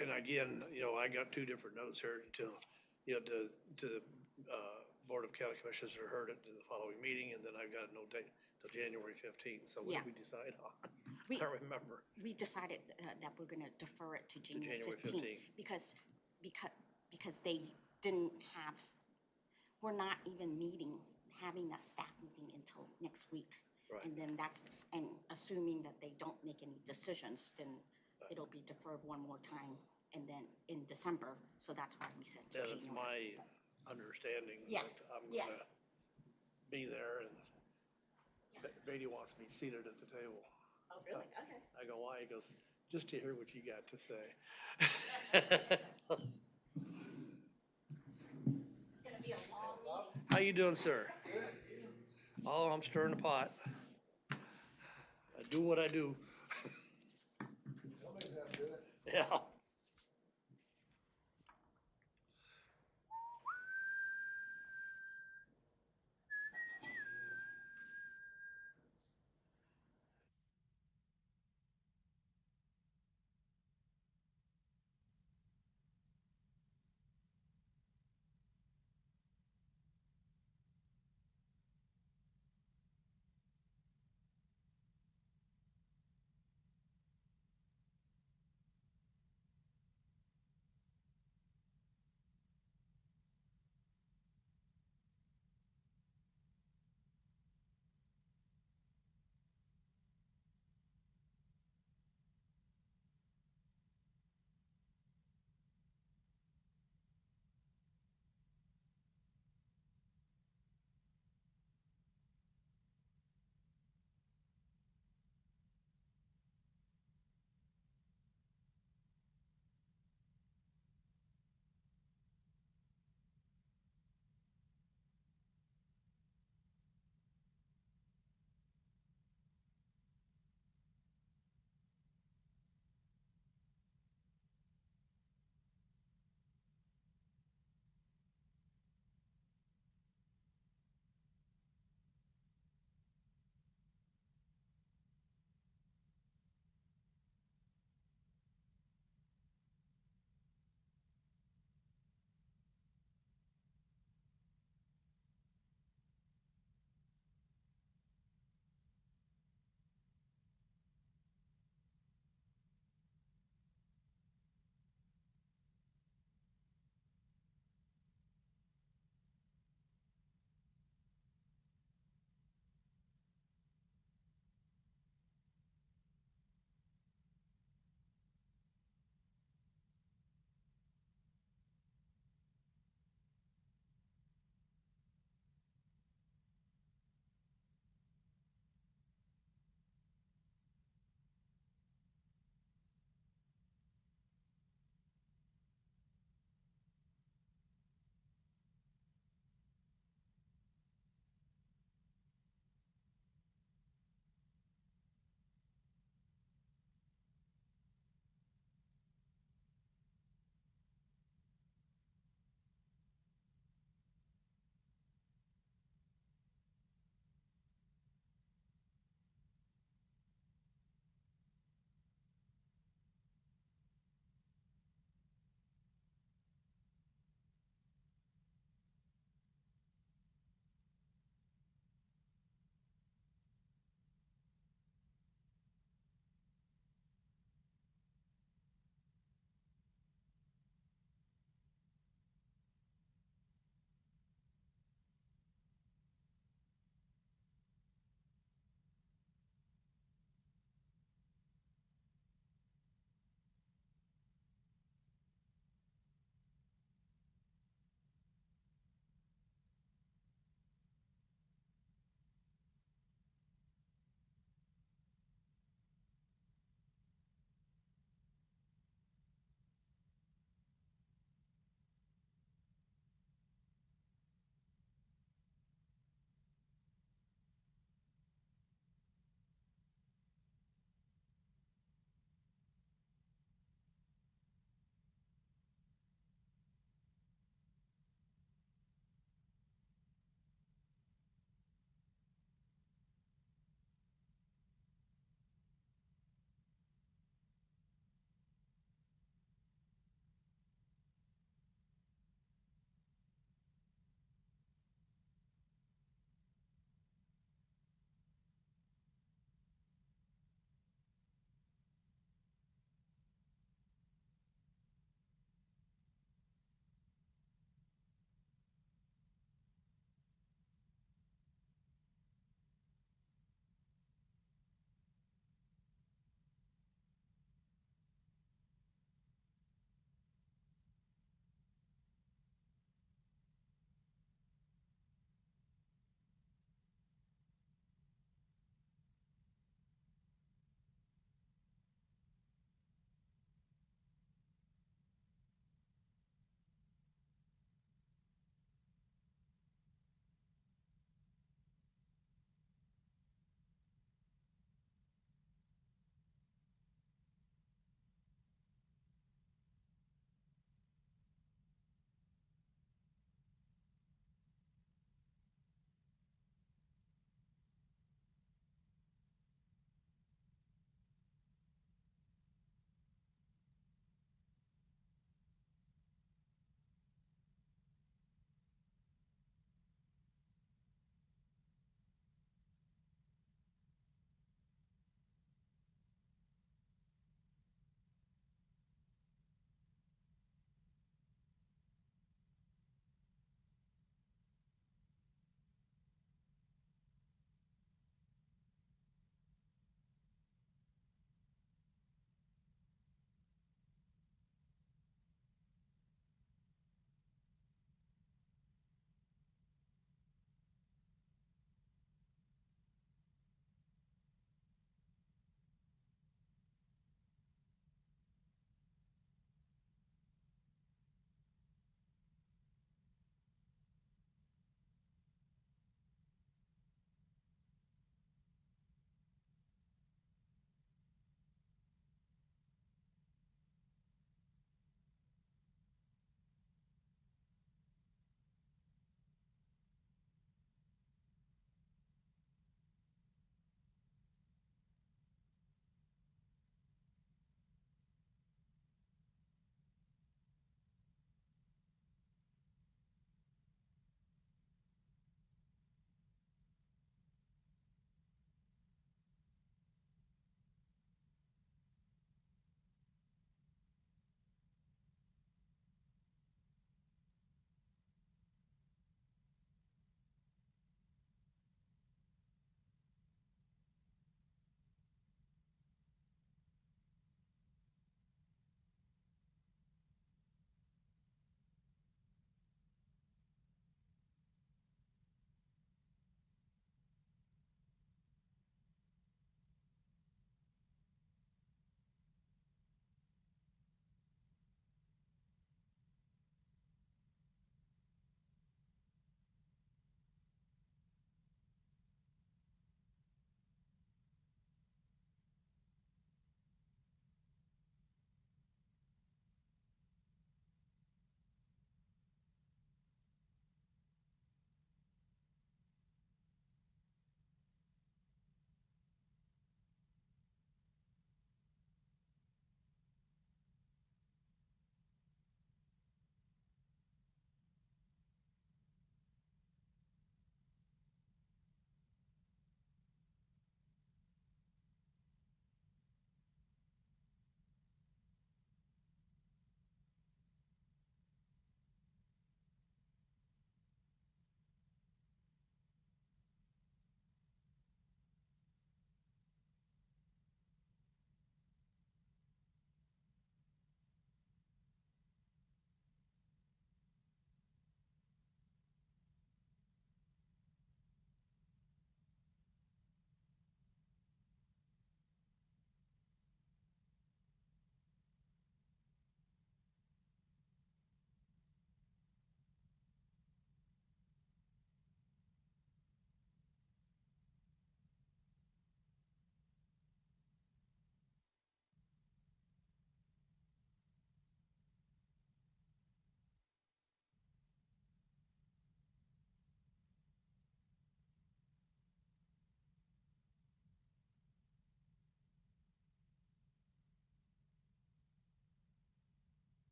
And again, you know, I got two different notes here until, you know, to the Board of County Commissioners that heard it in the following meeting, and then I've got no date till January 15th. So what Yeah. did we decide on? We- I don't remember. We decided that we're gonna defer it to January January 15th 15th. because they didn't have, we're not even having that staff meeting until next week. Right. And then and assuming that they don't make any decisions, then it'll be deferred one more time and then in December. So that's why we said to Yeah, that's January. my understanding. Yeah, That I'm yeah. gonna be there, and Beatty wants me seated at the table. Oh, really? Okay. I go, why? He goes, just to hear what you got to say. It's gonna be a long meeting. How you doing, sir? Oh, I'm stirring the pot. I do what I do. Yeah.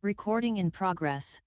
Recording in progress.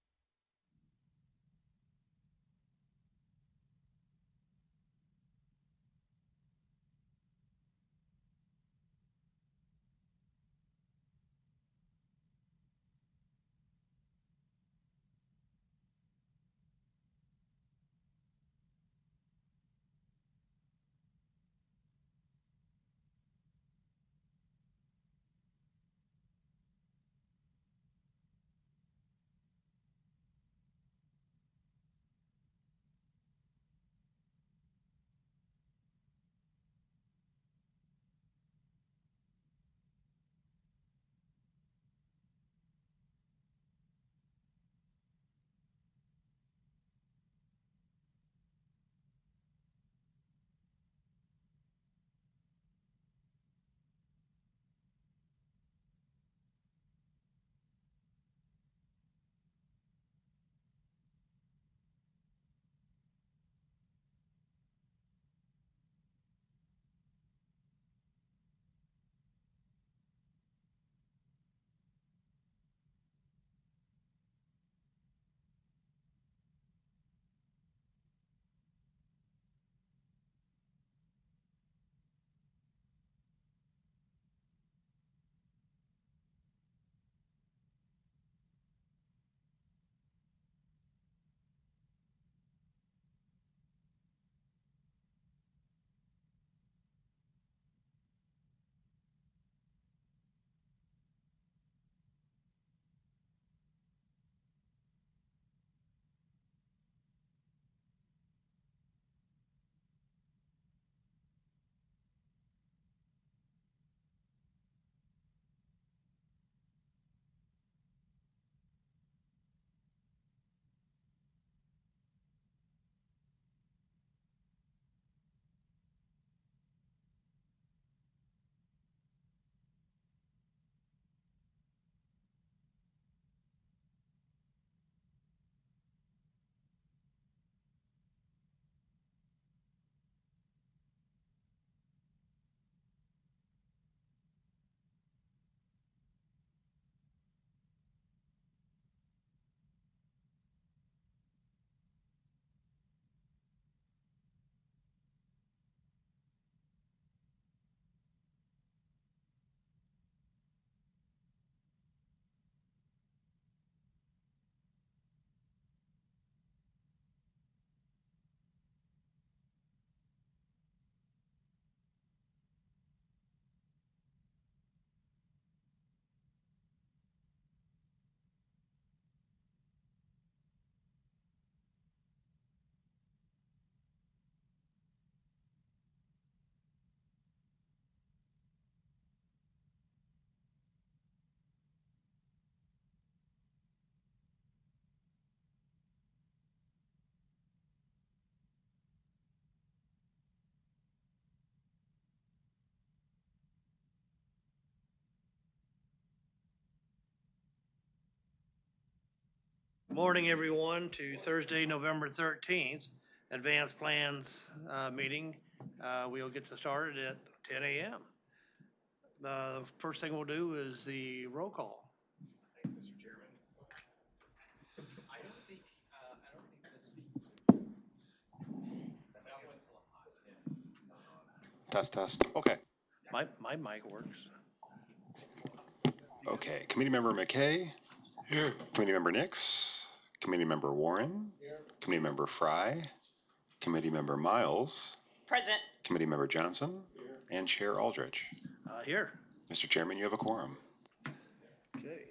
Morning, everyone, to Thursday, November 13th, Advanced Plans meeting. We'll get started at 10 a.m. The first thing we'll do is the roll call. Thank you, Mr. Chairman. I don't think this. That went to hot. Test, test. Okay. My mic works. Okay. Committee Member McKay. Here. Committee Member Nix. Committee Member Warren. Here. Committee Member Fry. Committee Member Miles. Present. Committee Member Johnson. Here. And Chair Aldrich. Here. Mr. Chairman, you have a quorum. Okay.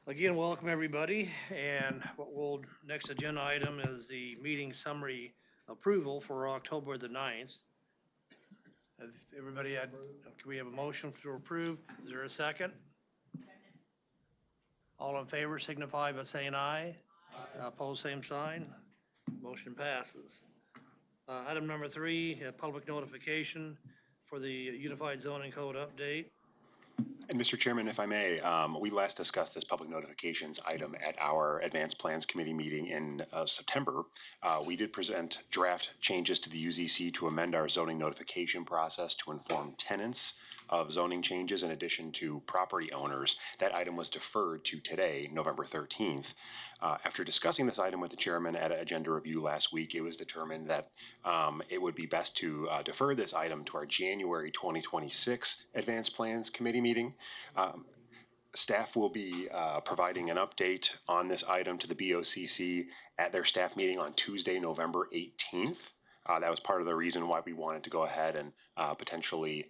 Again, welcome everybody. And what we'll, next agenda item is the meeting summary approval for October the 9th. Have everybody had, can we have a motion to approve? Is there a second? All in favor signify by saying aye. Opposed, same sign. Motion passes. Item number 3, public notification for the Unified Zoning Code update. And Mr. Chairman, if I may, we last discussed this public notifications item at our Advanced Plans Committee meeting in September. We did present draft changes to the UZC to amend our zoning notification process to inform tenants of zoning changes in addition to property owners. That item was deferred to today, November 13th. After discussing this item with the chairman at an agenda review last week, it was determined that it would be best to defer this item to our January 2026 Advanced Plans Committee meeting. Staff will be providing an update on this item to the BOCC at their staff meeting on Tuesday, November 18th. That was part of the reason why we wanted to go ahead and potentially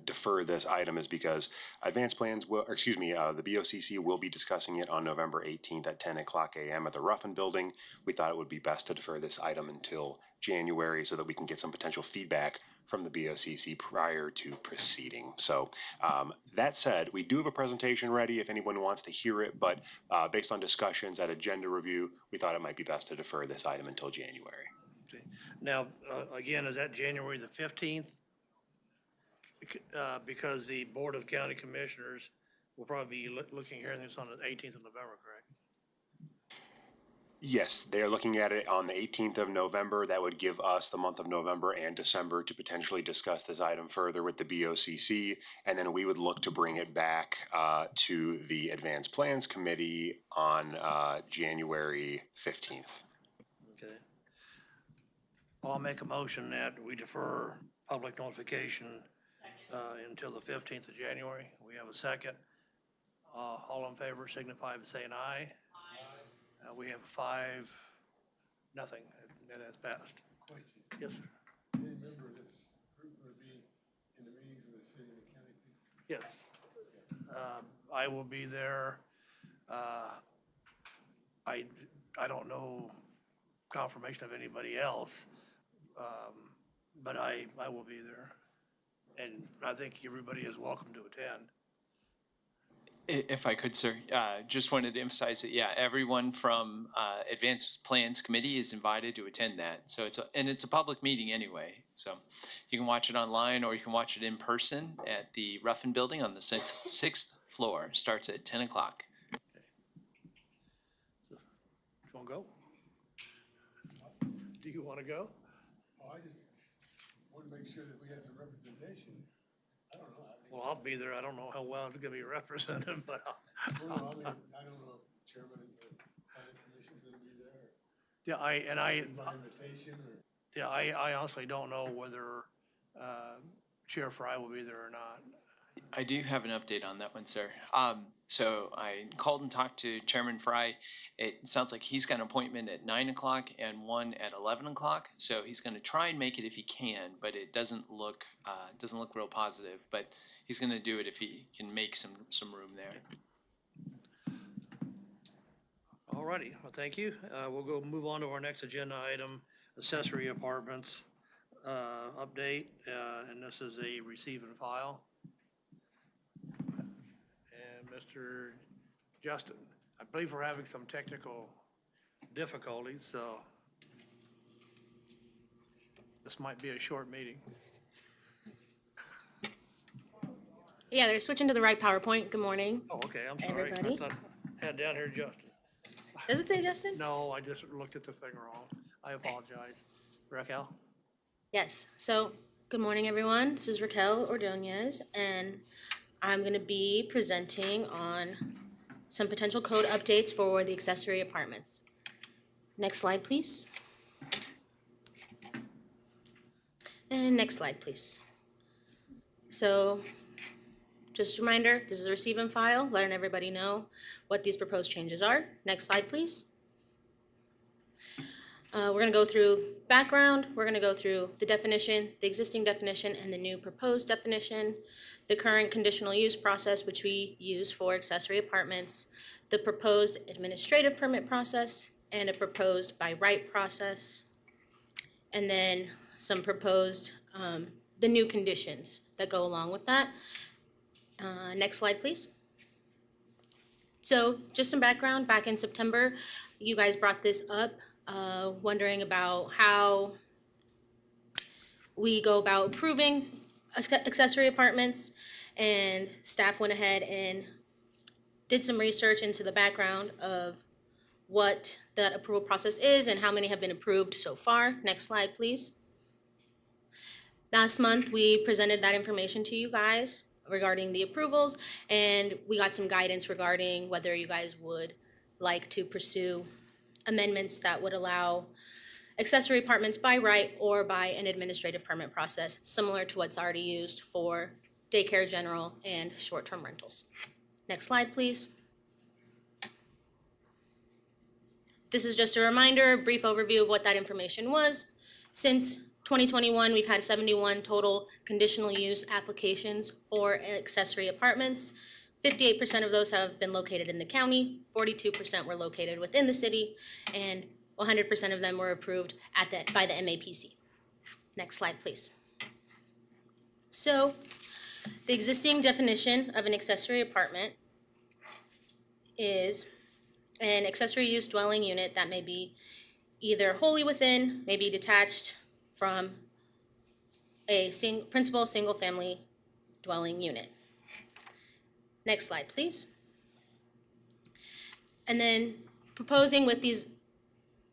defer this item, is because advanced plans will, or excuse me, the BOCC will be discussing it on November 18th at 10 o'clock a.m. at the Ruffin Building. We thought it would be best to defer this item until January so that we can get some potential feedback from the BOCC prior to proceeding. So that said, we do have a presentation ready if anyone wants to hear it, but based on discussions at agenda review, we thought it might be best to defer this item until January. Okay. Now, again, is that January the 15th? Because the Board of County Commissioners will probably be looking here, and it's on the 18th of November, correct? Yes, they're looking at it on the 18th of November. That would give us the month of November and December to potentially discuss this item further with the BOCC. And then we would look to bring it back to the Advanced Plans Committee on January 15th. Okay. I'll make a motion that we defer public notification until the 15th of January. We have a second. All in favor signify by saying aye. Aye. We have 5-0, and it's passed. Question. Yes, sir. Any member of this group will be in the meetings with the city and the county people? Yes. I will be there. I don't know confirmation of anybody else, but I will be there. And I think everybody is welcome to attend. If I could, sir, just wanted to emphasize that, yeah, everyone from Advanced Plans Committee is invited to attend that. So it's a public meeting anyway. So you can watch it online or you can watch it in person at the Ruffin Building on the sixth floor. Starts at 10 o'clock. So, you want to go? Do you want to go? Oh, I just want to make sure that we have some representation. I don't know. Well, I'll be there. I don't know how well it's going to be represented, but I don't know if chairman of the planning commission's going to be there. Is my invitation or? Yeah, I honestly don't know whether Chair Fry will be there or not. I do have an update on that one, sir. So I called and talked to Chairman Fry. It sounds like he's got an appointment at 9 o'clock and one at 11 o'clock. So he's going to try and make it if he can, but it doesn't look real positive. But he's going to do it if he can make some room there. All righty, well, thank you. We'll move on to our next agenda item, accessory apartments update, and this is a receive and file. And Mr. Justin, I believe we're having some technical difficulties, so this might be a short meeting. Yeah, they're switching to the right PowerPoint. Good morning. Oh, okay, I'm sorry. Everybody? I thought I had down here Justin. Does it say Justin? No, I just looked at the thing wrong. I apologize. Raquel? Yes. So, good morning, everyone. This is Raquel Ordonez, and I'm going to be presenting on some potential code updates for the accessory apartments. Next slide, please. And next slide, please. So, just a reminder, this is a receive and file, letting everybody know what these proposed changes are. Next slide, please. We're going to go through background, we're going to go through the definition, the existing definition, and the new proposed definition, the current conditional use process, which we use for accessory apartments, the proposed administrative permit process, and a proposed by right process, and then some proposed, the new conditions that go along with that. Next slide, please. So just some background, back in September, you guys brought this up, wondering about how we go about approving accessory apartments. and staff went ahead and did some research into the background of what that approval process is and how many have been approved so far. Next slide, please. Last month, we presented that information to you guys regarding the approvals, and we got some guidance regarding whether you guys would like to pursue amendments that would allow accessory apartments by right or by an administrative permit process, similar to what's already used for daycare general and short-term rentals. Next slide, please. This is just a reminder, a brief overview of what that information was. Since 2021, we've had 71 total conditional use applications for accessory apartments. 58% of those have been located in the county, 42% were located within the city, and 100% of them were approved by the MAPC. Next slide, please. So, the existing definition of an accessory apartment is an accessory use dwelling unit that may be either wholly within, may be detached from a principal single-family dwelling unit. Next slide, please. And then proposing with these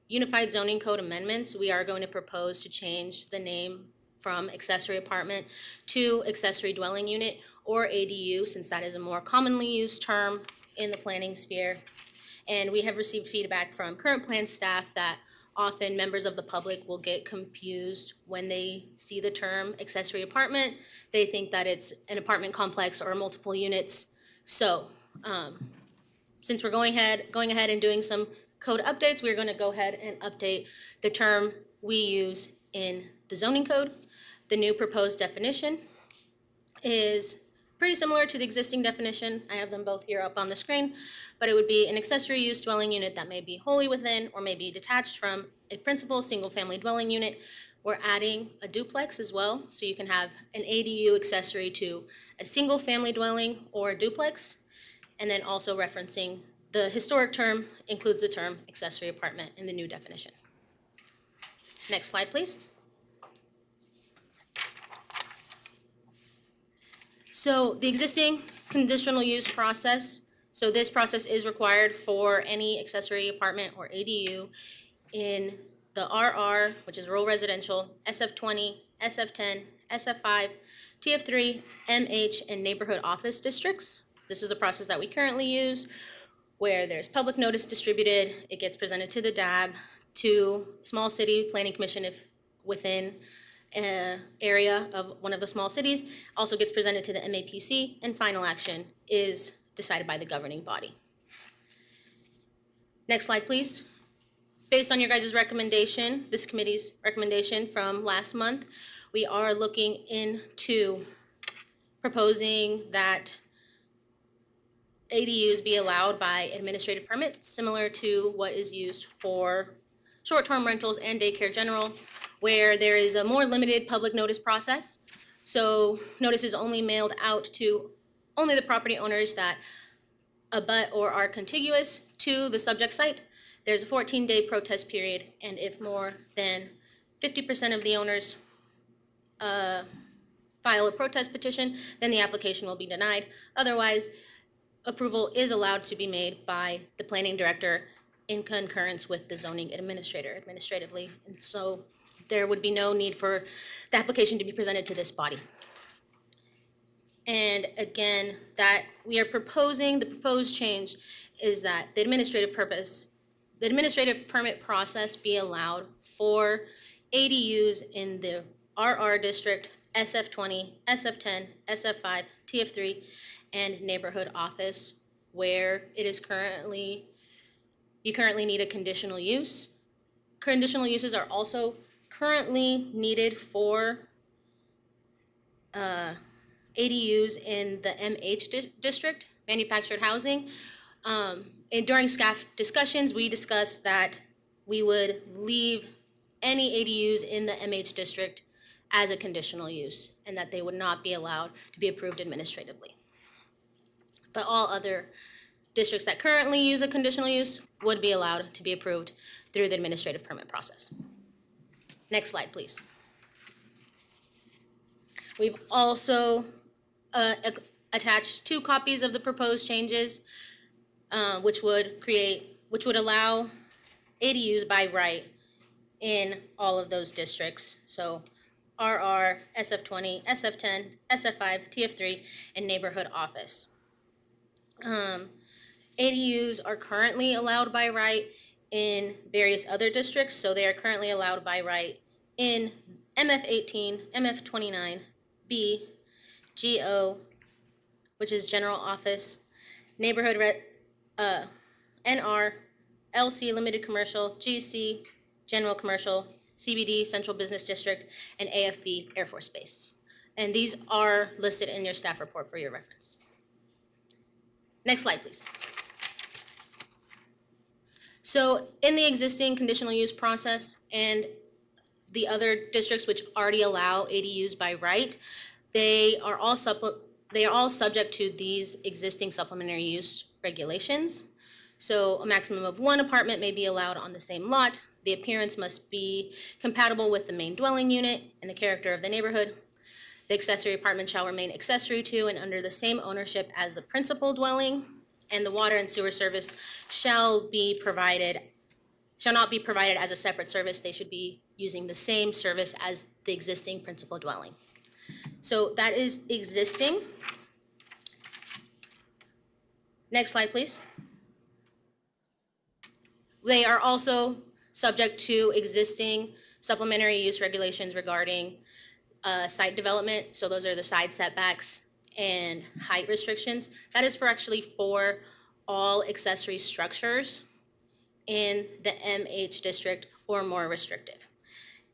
Unified Zoning Code amendments, we are going to propose to change the name from accessory apartment to accessory dwelling unit, or ADU, since that is a more commonly used term in the planning sphere. And we have received feedback from current plan staff that often members of the public will get confused when they see the term accessory apartment. They think that it's an apartment complex or multiple units. So since we're going ahead and doing some code updates, we're going to go ahead and update the term we use in the zoning code. The new proposed definition is pretty similar to the existing definition. I have them both here up on the screen, but it would be an accessory use dwelling unit that may be wholly within or may be detached from a principal single-family dwelling unit. We're adding a duplex as well, so you can have an ADU accessory to a single-family dwelling or a duplex, and then also referencing the historic term includes the term accessory apartment in the new definition. Next slide, please. So the existing conditional use process, so this process is required for any accessory apartment or ADU in the RR, which is rural residential, SF20, SF10, SF5, TF3, MH, and neighborhood office districts. So this is the process that we currently use, where there's public notice distributed, it gets presented to the DAB, to small city planning commission if within an area of one of the small cities, also gets presented to the MAPC, and final action is decided by the governing body. Next slide, please. Based on your guys' recommendation, this committee's recommendation from last month, we are looking into proposing that ADUs be allowed by administrative permit, similar to what is used for short-term rentals and daycare general, where there is a more limited public notice process. So notice is only mailed out to only the property owners that abut or are contiguous to the subject site. There's a 14-day protest period, and if more than 50% of the owners file a protest petition, then the application will be denied. Otherwise, approval is allowed to be made by the planning director in concurrence with the zoning administrator administratively. And so there would be no need for the application to be presented to this body. And again, that we are proposing, the proposed change is that the administrative permit process be allowed for ADUs in the RR district, SF20, SF10, SF5, TF3, and neighborhood office, where it is you currently need a conditional use. Conditional uses are also currently needed for ADUs in the MH district, manufactured housing. And during staff discussions, we discussed that we would leave any ADUs in the MH district as a conditional use, and that they would not be allowed to be approved administratively. But all other districts that currently use a conditional use would be allowed to be approved through the administrative permit process. Next slide, please. We've also attached 2 copies of the proposed changes, which would allow ADUs by right in all of those districts. So RR, SF20, SF10, SF5, TF3, and neighborhood office. ADUs are currently allowed by right in various other districts, so they are currently allowed by right in MF18, MF29, B, GO, which is general office, neighborhood NR, LC, limited commercial, GC, general commercial, CBD, central business district, and AFB, Air Force Base. And these are listed in your staff report for your reference. Next slide, please. So in the existing conditional use process and the other districts which already allow ADUs by right, they are all subject to these existing supplementary use regulations. So a maximum of 1 apartment may be allowed on the same lot. The appearance must be compatible with the main dwelling unit and the character of the neighborhood. The accessory apartment shall remain accessory to and under the same ownership as the principal dwelling, and the water and sewer service shall not be provided as a separate service. They should be using the same service as the existing principal dwelling. So that is existing. Next slide, please. They are also subject to existing supplementary use regulations regarding site development. So those are the side setbacks and height restrictions. That is for all accessory structures in the MH district or more restrictive.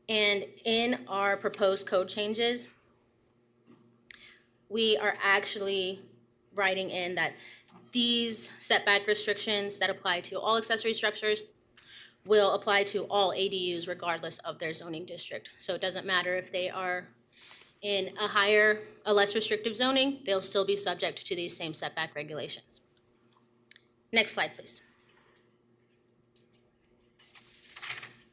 And in our proposed code changes, we are actually writing in that these setback restrictions that apply to all accessory structures will apply to all ADUs regardless of their zoning district. So it doesn't matter if they are in a less restrictive zoning, they'll still be subject to these same setback regulations. Next slide, please.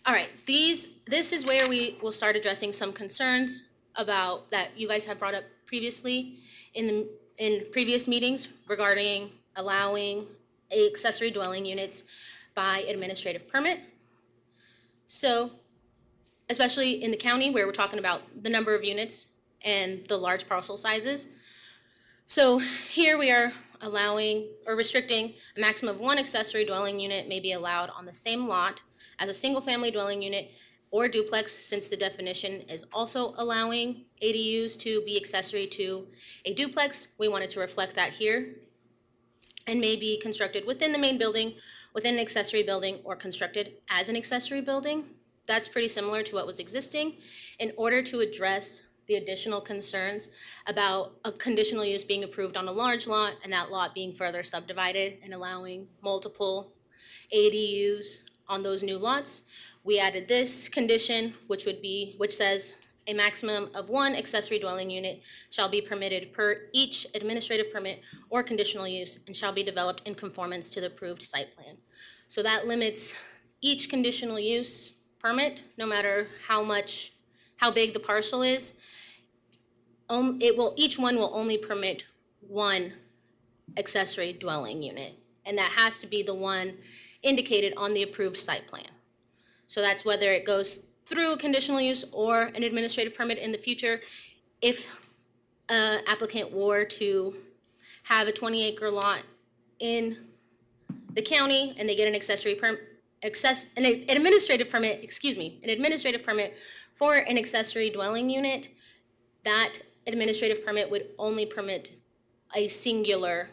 All right, this is where we will start addressing some concerns about that you guys have brought up previously in previous meetings regarding allowing accessory dwelling units by administrative permit. So, especially in the county where we're talking about the number of units and the large parcel sizes. So here we are allowing or restricting a maximum of 1 accessory dwelling unit may be allowed on the same lot as a single family dwelling unit or duplex, since the definition is also allowing ADUs to be accessory to a duplex. We wanted to reflect that here, and may be constructed within the main building, within an accessory building, or constructed as an accessory building. That's pretty similar to what was existing. In order to address the additional concerns about a conditional use being approved on a large lot and that lot being further subdivided and allowing multiple ADUs on those new lots, we added this condition, which says a maximum of 1 accessory dwelling unit shall be permitted per each administrative permit or conditional use and shall be developed in conformance to the approved site plan. So that limits each conditional use permit, no matter how big the parcel is. Each one will only permit 1 accessory dwelling unit, and that has to be the one indicated on the approved site plan. So that's whether it goes through a conditional use or an administrative permit in the future. If an applicant were to have a 20-acre lot in the county and they get an an administrative permit for an accessory dwelling unit, that administrative permit would only permit a singular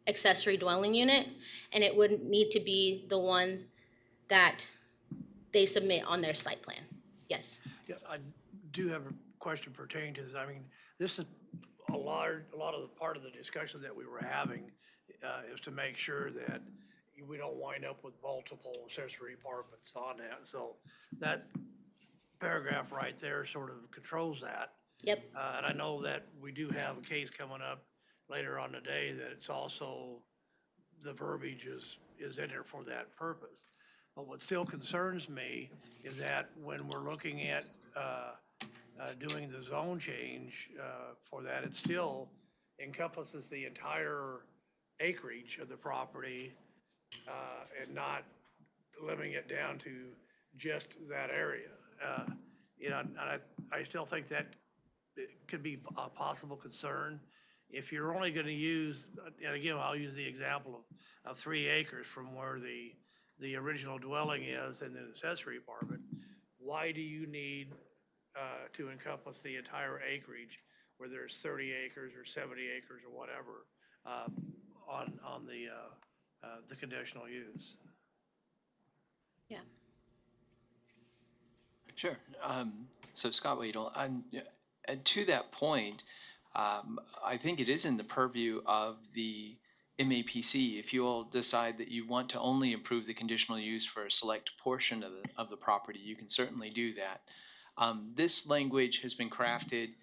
accessory dwelling unit, and it would need to be the one that they submit on their site plan. Yes. Yeah, I do have a question pertaining to this. I mean, this is a lot of the part of the discussion that we were having is to make sure that we don't wind up with multiple accessory apartments on that. So that paragraph right there sort of controls that. Yep. And I know that we do have a case coming up later on today that it's also, the verbiage is in there for that purpose. But what still concerns me is that when we're looking at doing the zone change for that, it still encompasses the entire acreage of the property, and not limiting it down to just that area. You know, and I still think that it could be a possible concern. If you're only gonna use, and again, I'll use the example of 3 acres from where the original dwelling is and the accessory apartment, why do you need to encompass the entire acreage where there's 30 acres or 70 acres or whatever on the conditional use? Yeah. Sure. So Scott Wadle, and to that point, I think it is in the purview of the MAPC. If you all decide that you want to only improve the conditional use for a select portion of the property, you can certainly do that. This language has been crafted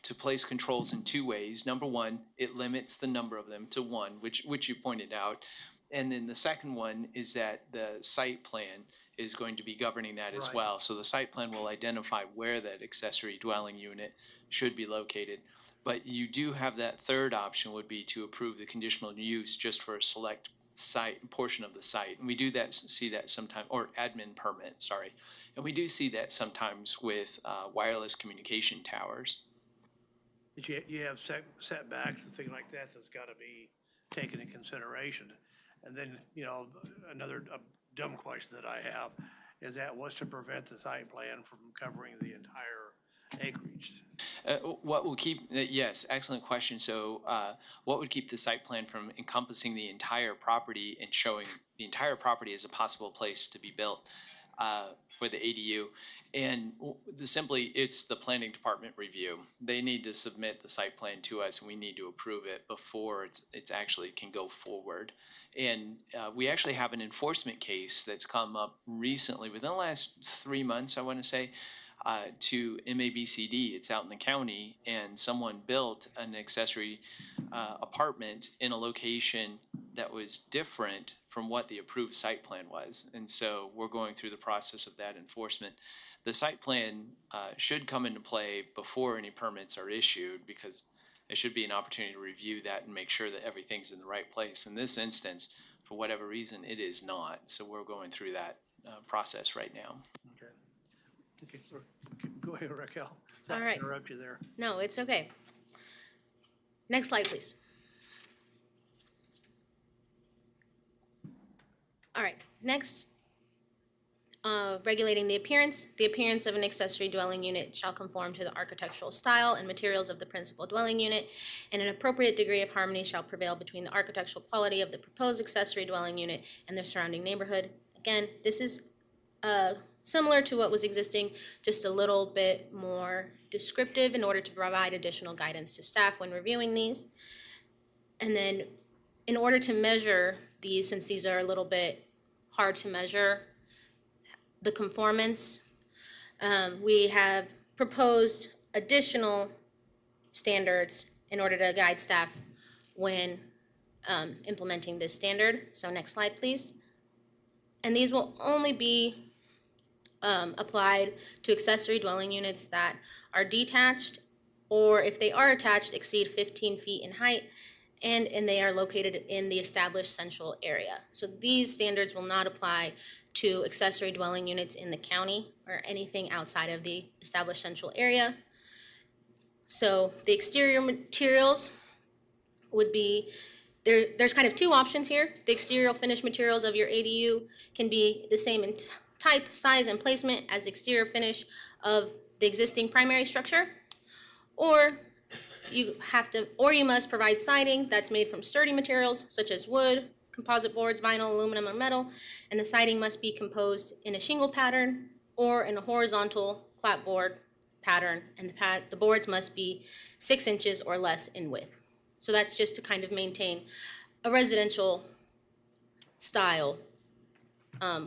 to place controls in 2 ways. Number one, it limits the number of them to 1, which you pointed out. And then the second one is that the site plan is going to be governing that as Right. well. So the site plan will identify where that accessory dwelling unit should be located. But you do have that third option, would be to approve the conditional use just for a select site, portion of the site. And we do that, see that sometimes, or admin permit, sorry. And we do see that sometimes with wireless communication towers. But you have setbacks and things like that that's gotta be taken into consideration. And then, you know, another dumb question that I have is that what's to prevent the site plan from covering the entire acreage? What will keep, yes, excellent question. So what would keep the site plan from encompassing the entire property and showing the entire property as a possible place to be built for the ADU? And simply, it's the planning department review. They need to submit the site plan to us, and we need to approve it before it's actually can go forward. And we actually have an enforcement case that's come up recently, within the last 3 months, I want to say, to MABCD. It's out in the county, and someone built an accessory apartment in a location that was different from what the approved site plan was. And so we're going through the process of that enforcement. The site plan should come into play before any permits are issued, because there should be an opportunity to review that and make sure that everything's in the right place. In this instance, for whatever reason, it is not. So we're going through that process right now. Okay. Okay, go ahead, Raquel. All right. Interrupt you there. No, it's okay. Next slide, please. All right, next, regulating the appearance. The appearance of an accessory dwelling unit shall conform to the architectural style and materials of the principal dwelling unit, and an appropriate degree of harmony shall prevail between the architectural quality of the proposed accessory dwelling unit and the surrounding neighborhood. Again, this is similar to what was existing, just a little bit more descriptive in order to provide additional guidance to staff when reviewing these. And then in order to measure these, since these are a little bit hard to measure, the conformance, we have proposed additional standards in order to guide staff when implementing this standard. So next slide, please. And these will only be applied to accessory dwelling units that are detached, or if they are attached, exceed 15 feet in height, and they are located in the established central area. So these standards will not apply to accessory dwelling units in the county or anything outside of the established central area. So the exterior materials would be, there's kind of 2 options here. The exterior finish materials of your ADU can be the same in type, size, and placement as the exterior finish of the existing primary structure, or you must provide siding that's made from sturdy materials such as wood, composite boards, vinyl, aluminum, or metal, and the siding must be composed in a shingle pattern or in a horizontal clapboard pattern, and the boards must be 6 inches or less in width. So that's just to kind of maintain a residential style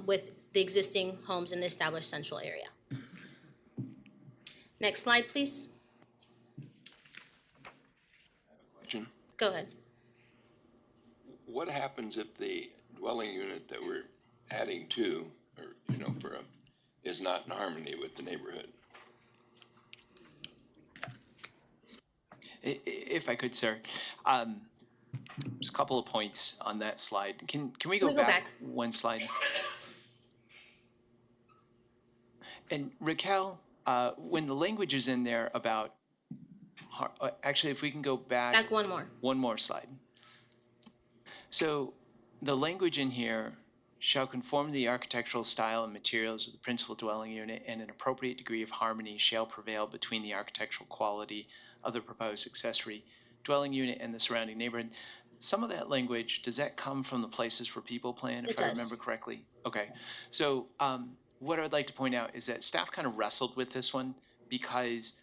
with the existing homes in the established central area. Next slide, please. Question. Go ahead. What happens if the dwelling unit that we're adding to, or, is not in harmony with the neighborhood? If I could, sir, there's a couple of points on that slide. Can we Can go we go back back? one slide? And Raquel, when the language is in there about, actually, if we can go Back one more. one more slide. So the language in here shall conform to the architectural style and materials of the principal dwelling unit, and an appropriate degree of harmony shall prevail between the architectural quality of the proposed accessory dwelling unit and the surrounding neighborhood. Some of that language, does that come from the Places for People plan, if It I does. remember correctly? Okay. does. So what I would like to point out is that staff kind of wrestled with this one because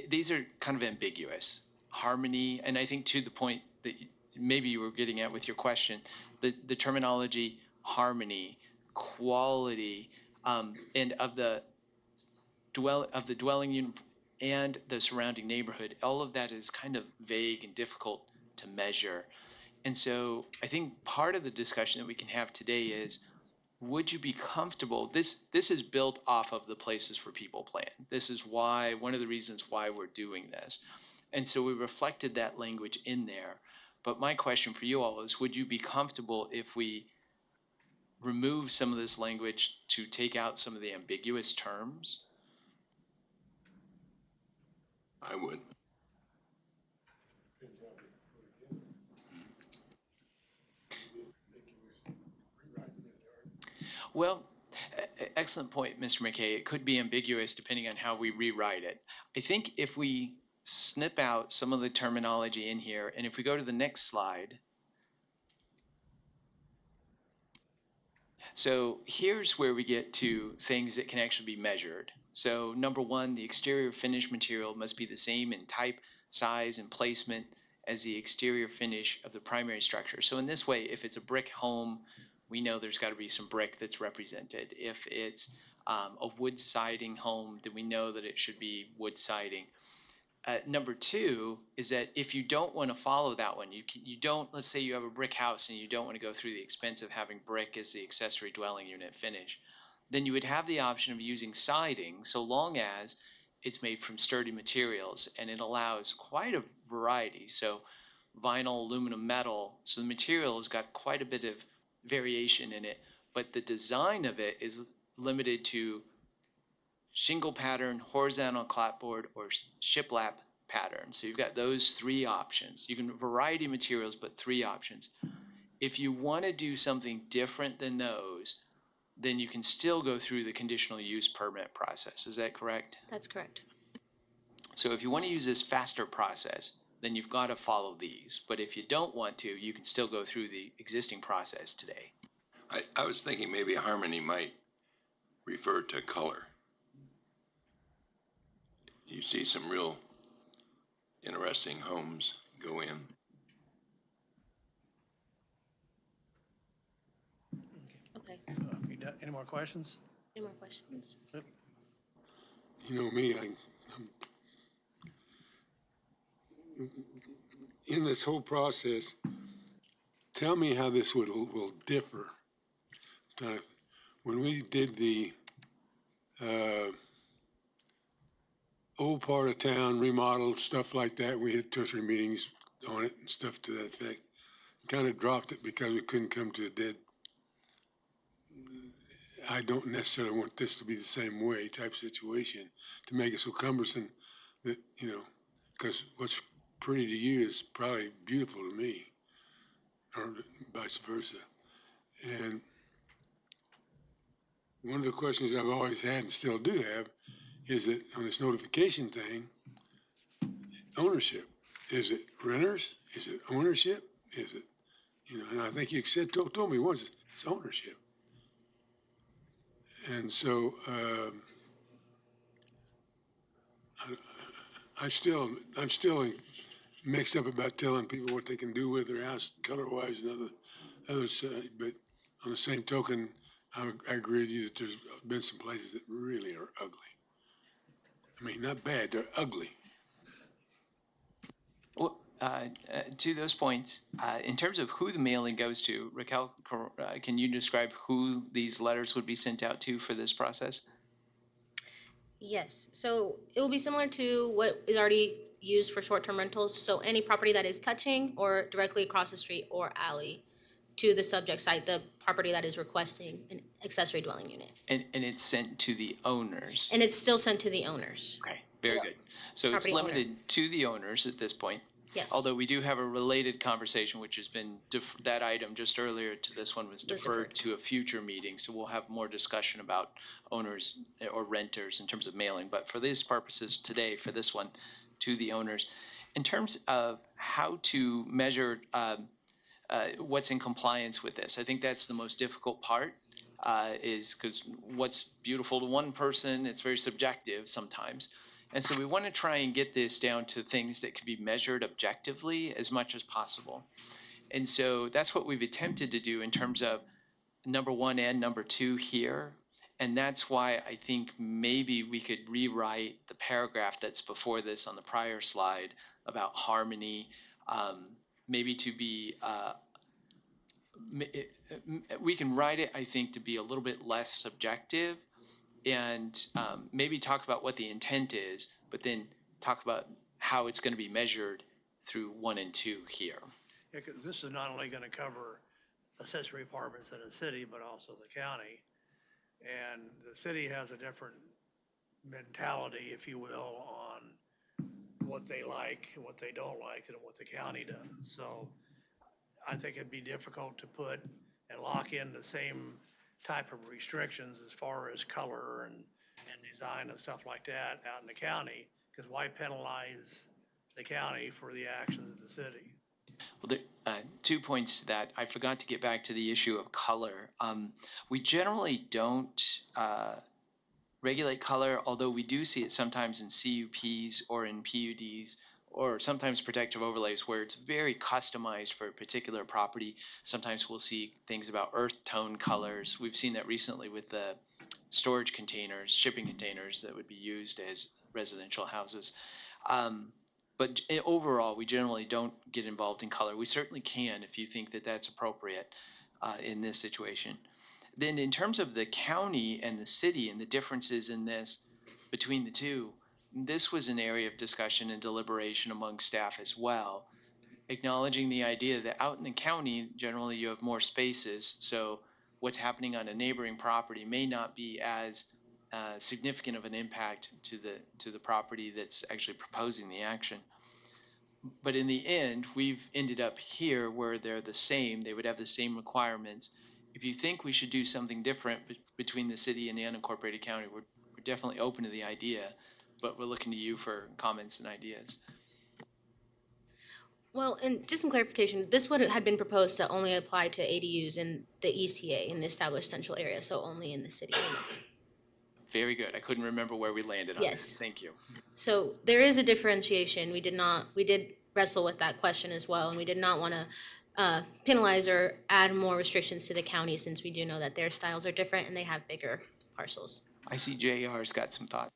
these are kind of ambiguous. Harmony, and I think to the point that maybe you were getting at with your question, the terminology harmony, quality, and of the dwelling unit and the surrounding neighborhood, all of that is kind of vague and difficult to measure. And so I think part of the discussion that we can have today is, would you be comfortable, this is built off of the Places for People plan. This is why, one of the reasons why we're doing this. And so we reflected that language in there. But my question for you all is, would you be comfortable if we remove some of this language to take out some of the ambiguous terms? I would. Well, excellent point, Mr. McKay. It could be ambiguous depending on how we rewrite it. I think if we snip out some of the terminology in here, and if we go to the next slide. So here's where we get to things that can actually be measured. So number one, the exterior finish material must be the same in type, size, and placement as the exterior finish of the primary structure. So in this way, if it's a brick home, we know there's got to be some brick that's represented. If it's a wood siding home, then we know that it should be wood siding. Number two is that if you don't want to follow that one, you don't, let's say you have a brick house and you don't want to go through the expense of having brick as the accessory dwelling unit finish, then you would have the option of using siding so long as it's made from sturdy materials, and it allows quite a variety. So vinyl, aluminum, metal, so the material has got quite a bit of variation in it, but the design of it is limited to shingle pattern, horizontal clapboard, or shiplap pattern. So you've got those three options. You can variety of materials, but three options. If you want to do something different than those, then you can still go through the conditional use permit process. Is that correct? That's correct. So if you want to use this faster process, then you've got to follow these. But if you don't want to, you can still go through the existing process today. I was thinking maybe harmony might refer to color. You see some real interesting homes go in. Okay. You done? Any more questions? Any more questions? You know me, I'm in this whole process, tell me how this will differ. When we did the old part of town remodel, stuff like that, we had 2 or 3 meetings on it and stuff to that effect. Kind of dropped it because we couldn't come to a dead. I don't necessarily want this to be the same way type situation to make it so cumbersome that, you know, because what's pretty to you is probably beautiful to me, or vice versa. And one of the questions I've always had and still do have is that on this notification thing, ownership. Is it renters? Is it ownership? Is it, you know, and I think you said, told me once, it's ownership. And so I'm still mixed up about telling people what they can do with their house color-wise and other side. But on the same token, I agree with you that there's been some places that really are ugly. I mean, not bad, they're ugly. Well, to those points, in terms of who the mailing goes to, Raquel, can you describe who these letters would be sent out to for this process? Yes, so it will be similar to what is already used for short-term rentals. So any property that is touching or directly across the street or alley to the subject site, the property that is requesting an accessory dwelling unit. And it's sent to the owners. And it's still sent to the owners. Okay, very the good. So it's property owner. limited to the owners at this point. Yes. Although we do have a related conversation, which has been, that item just earlier to this one was deferred to a future meeting. So we'll have more discussion about owners or renters in terms of mailing. But for these purposes today, for this one, to the owners. In terms of how to measure what's in compliance with this, I think that's the most difficult part. Is because what's beautiful to one person, it's very subjective sometimes. And so we want to try and get this down to things that can be measured objectively as much as possible. And so that's what we've attempted to do in terms of number 1 and number 2 here. And that's why I think maybe we could rewrite the paragraph that's before this on the prior slide about harmony, maybe to be we can write it, I think, to be a little bit less subjective and maybe talk about what the intent is, but then talk about how it's going to be measured through 1 and 2 here. Yeah, 'cause this is not only gonna cover accessory apartments in the city, but also the county. And the city has a different mentality, if you will, on what they like and what they don't like than what the county does. So I think it'd be difficult to put and lock in the same type of restrictions as far as color and design and stuff like that out in the county, because why penalize the county for the actions of the city? Well, there, 2 points to that. I forgot to get back to the issue of color. We generally don't regulate color, although we do see it sometimes in CUPs or in PUDs or sometimes protective overlays where it's very customized for a particular property. Sometimes we'll see things about earth tone colors. We've seen that recently with the storage containers, shipping containers that would be used as residential houses. But overall, we generally don't get involved in color. We certainly can if you think that that's appropriate in this situation. Then in terms of the county and the city and the differences in this between the two, this was an area of discussion and deliberation among staff as well, acknowledging the idea that out in the county, generally you have more spaces. So what's happening on a neighboring property may not be as significant of an impact to the property that's actually proposing the action. But in the end, we've ended up here where they're the same, they would have the same requirements. If you think we should do something different between the city and the unincorporated county, we're definitely open to the idea, but we're looking to you for comments and ideas. Well, and just some clarification, this would had been proposed to only apply to ADUs in the ECA, in the established central area, so only in the city limits. Very good. I couldn't remember where we landed on Yes. this. Thank you. So there is a differentiation. We did wrestle with that question as well, and we did not want to penalize or add more restrictions to the county since we do know that their styles are different and they have bigger parcels. I see JR's got some thoughts.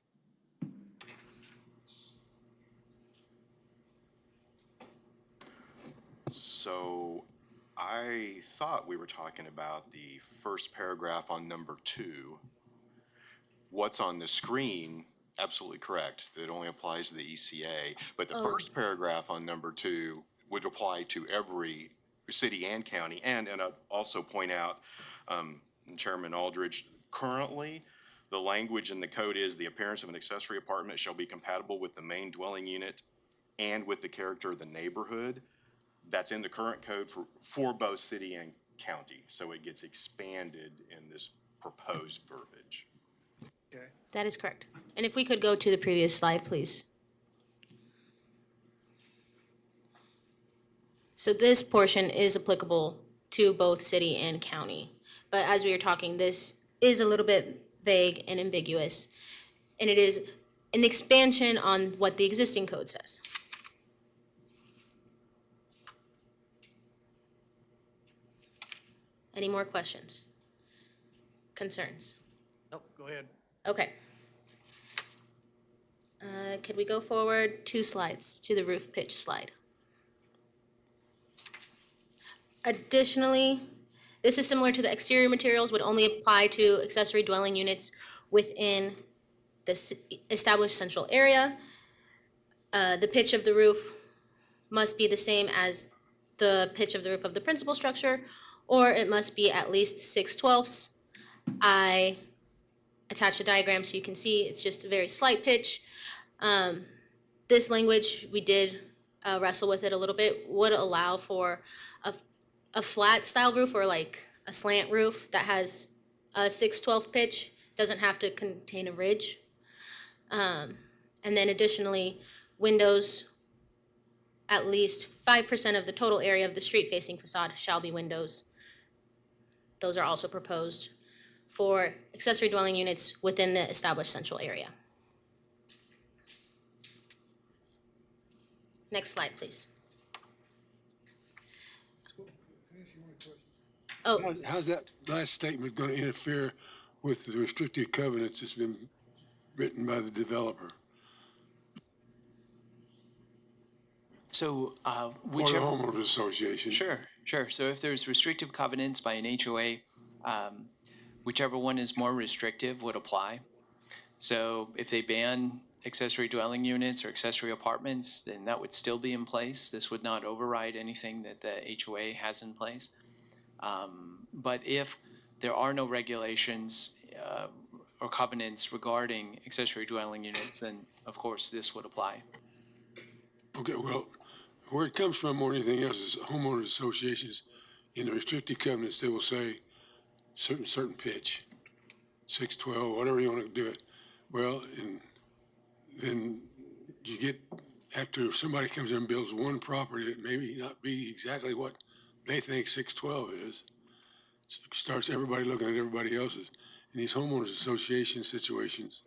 So I thought we were talking about the first paragraph on number 2. What's on the screen, absolutely correct, that it only applies to the ECA. But the first paragraph on number 2 would apply to every city and county. And I'd also point out, Chairman Aldridge, currently, the language in the code is the appearance of an accessory apartment shall be compatible with the main dwelling unit and with the character of the neighborhood. That's in the current code for both city and county. So it gets expanded in this proposed verbiage. Okay. That is correct. And if we could go to the previous slide, please. So this portion is applicable to both city and county. But as we were talking, this is a little bit vague and ambiguous. And it is an expansion on what the existing code says. Any more questions? Concerns? Nope, go ahead. Okay. Could we go forward 2 slides to the roof pitch slide? Additionally, this is similar to the exterior materials, would only apply to accessory dwelling units within this established central area. The pitch of the roof must be the same as the pitch of the roof of the principal structure, or it must be at least 6/12. I attached a diagram so you can see it's just a very slight pitch. This language, we did wrestle with it a little bit, would allow for a flat style roof or like a slant roof that has a 6/12 pitch, doesn't have to contain a ridge. And then additionally, windows, at least 5% of the total area of the street-facing facade shall be windows. Those are also proposed for accessory dwelling units within the established central area. Next slide, please. Oh, How's that last statement going to interfere with the restrictive covenants that's been written by the developer So or the whichever. homeowners association? Sure. So if there's restrictive covenants by an HOA, whichever one is more restrictive would apply. So if they ban accessory dwelling units or accessory apartments, then that would still be in place. This would not override anything that the HOA has in place. But if there are no regulations or covenants regarding accessory dwelling units, then of course this would apply. Okay, well, where it comes from more than anything else is homeowners associations. In the restrictive covenants, they will say certain pitch, 6/12, whatever you want to do it. Well, and then you get, after somebody comes in and builds one property that maybe not be exactly what they think 6/12 is, starts everybody looking at everybody else's. And these homeowners association situations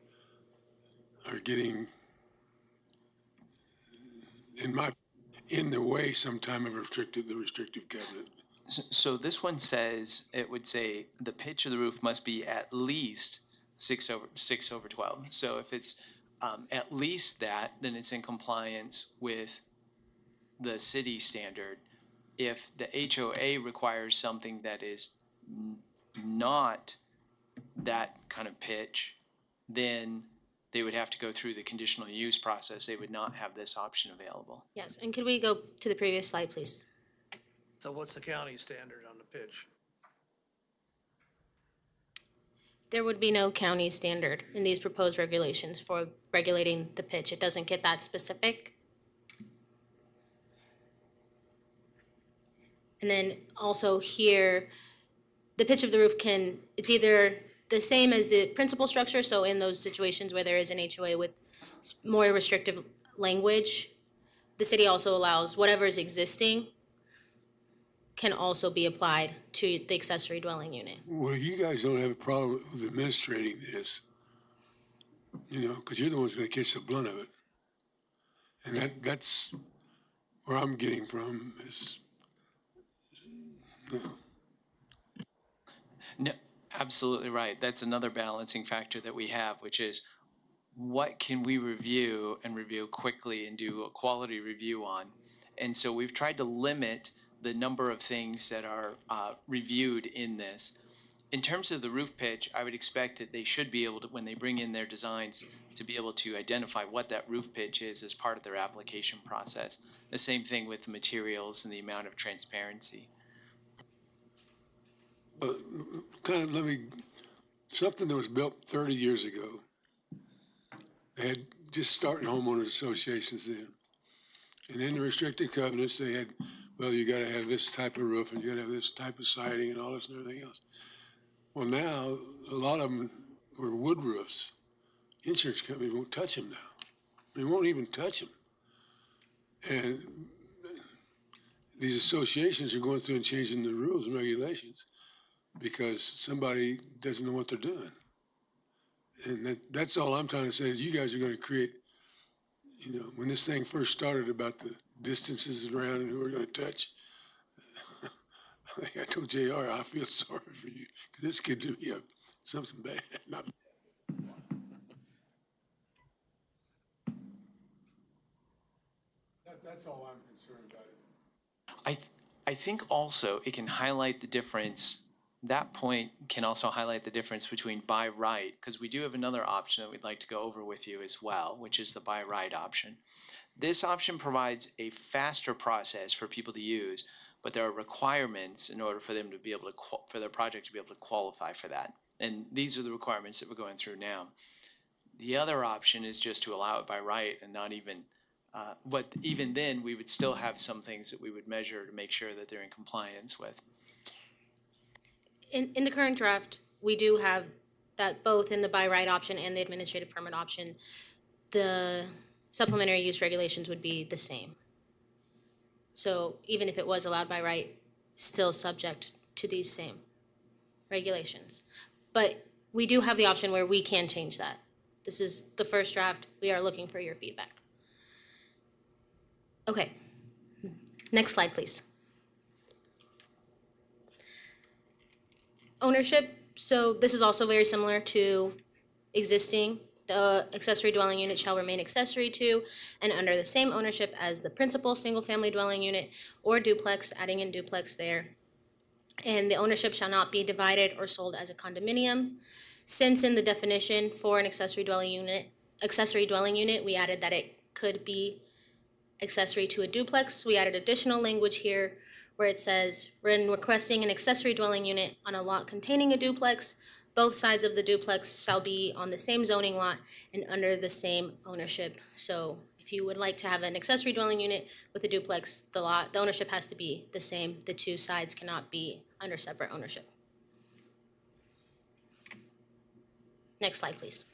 are getting, in the way sometime of the restrictive covenant. So this one says, it would say the pitch of the roof must be at least 6/12. So if it's at least that, then it's in compliance with the city standard. If the HOA requires something that is not that kind of pitch, then they would have to go through the conditional use process. They would not have this option available. yes, and could we go to the previous slide, please? So what's the county standard on the pitch? There would be no county standard in these proposed regulations for regulating the pitch. It doesn't get that specific. And then also here, the pitch of the roof it's either the same as the principal structure, so in those situations where there is an HOA with more restrictive language, the city also allows whatever is existing can also be applied to the accessory dwelling unit. Well, you guys don't have a problem with administrating this, because you're the ones going to catch the blunt of it. And that's where I'm getting from is, No, absolutely right. That's another balancing factor that we have, which is what can we review and review quickly and do a quality review on? And so we've tried to limit the number of things that are reviewed in this. In terms of the roof pitch, I would expect that they should be able to, when they bring in their designs, to be able to identify what that roof pitch is as part of their application process. The same thing with the materials and the amount of transparency. something that was built 30 years ago. They had just starting homeowners associations then. And in the restricted covenants, they had, well, you gotta have this type of roof and you gotta have this type of siding and all this and everything else. Well, now, a lot of them were wood roofs. Insurance companies won't touch them now. They won't even touch them. And these associations are going through and changing the rules and regulations because somebody doesn't know what they're doing. And that's all I'm trying to say is you guys are going to create, when this thing first started about the distances around and who we're going to touch, I think I told JR, I feel sorry for you because this could do you something bad. Not That's all I'm concerned about. I think also it can highlight the difference that point can also highlight the difference between by right, because we do have another option that we'd like to go over with you as well, which is the by right option. This option provides a faster process for people to use, but there are requirements in order for them to be able to, for their project to be able to qualify for that. And these are the requirements that we're going through now. The other option is just to allow it by right and not even, but even then, we would still have some things that we would measure to make sure that they're in compliance with. In the current draft, we do have that both in the by right option and the administrative permit option, the supplementary use regulations would be the same. So even if it was allowed by right, still subject to these same regulations. But we do have the option where we can change that. This is the first draft. We are looking for your feedback. Okay. Next slide, please. Ownership. So this is also very similar to existing. The accessory dwelling unit shall remain accessory to and under the same ownership as the principal single-family dwelling unit or duplex, adding in duplex there. And the ownership shall not be divided or sold as a condominium. Since in the definition for an accessory dwelling unit, we added that it could be accessory to a duplex. We added additional language here where it says, when requesting an accessory dwelling unit on a lot containing a duplex, both sides of the duplex shall be on the same zoning lot and under the same ownership. So if you would like to have an accessory dwelling unit with a duplex, the ownership has to be the same. The two sides cannot be under separate ownership. Next slide, please.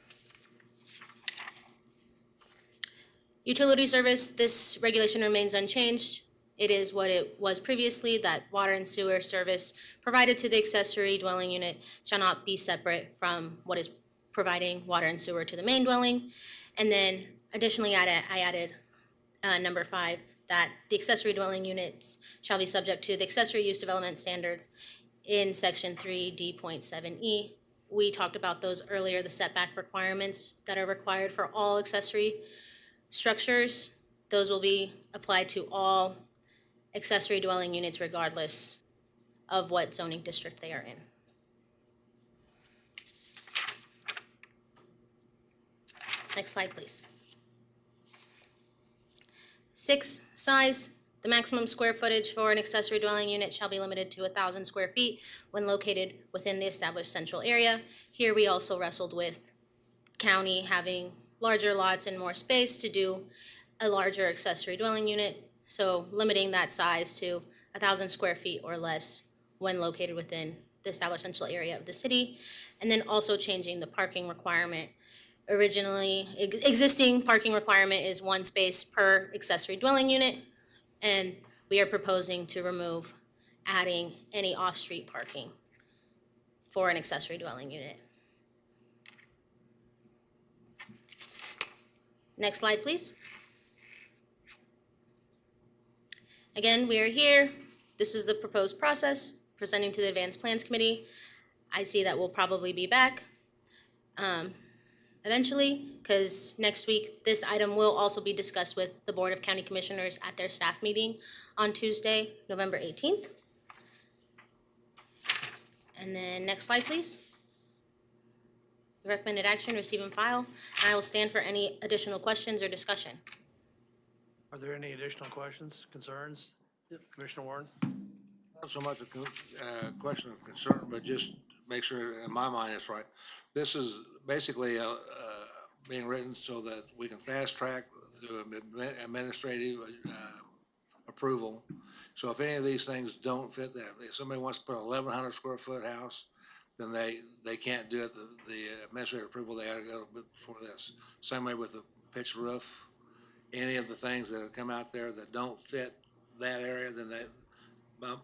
Utility service, this regulation remains unchanged. It is what it was previously, that water and sewer service provided to the accessory dwelling unit shall not be separate from what is providing water and sewer to the main dwelling. And then additionally, I added number 5, that the accessory dwelling units shall be subject to the accessory use development standards in section 3D.7E. We talked about those earlier, the setback requirements that are required for all accessory structures. Those will be applied to all accessory dwelling units regardless of what zoning district they are in. Next slide, please. 6, size. The maximum square footage for an accessory dwelling unit shall be limited to 1,000 square feet when located within the established central area. Here we also wrestled with county having larger lots and more space to do a larger accessory dwelling unit. So limiting that size to 1,000 square feet or less when located within the established central area of the city. And then also changing the parking requirement. Originally, existing parking requirement is 1 space per accessory dwelling unit. And we are proposing to remove adding any off-street parking for an accessory dwelling unit. Next slide, please. Again, we are here. This is the proposed process, presenting to the Advanced Plans Committee. I see that we'll probably be back eventually, because next week, this item will also be discussed with the Board of County Commissioners at their staff meeting on Tuesday, November 18th. And then next slide, please. Recommended action, receive and file. And I will stand for any additional questions or discussion. Are there any additional questions, concerns? Commissioner Warren? Not so much a question of concern, but just make sure in my mind it's right. This is basically being written so that we can fast track through administrative approval. So if any of these things don't fit that, if somebody wants to put a 1,100 square foot house, then they can't do it. The administrative approval, they gotta go before this. Same way with the pitched roof. Any of the things that have come out there that don't fit that area, then that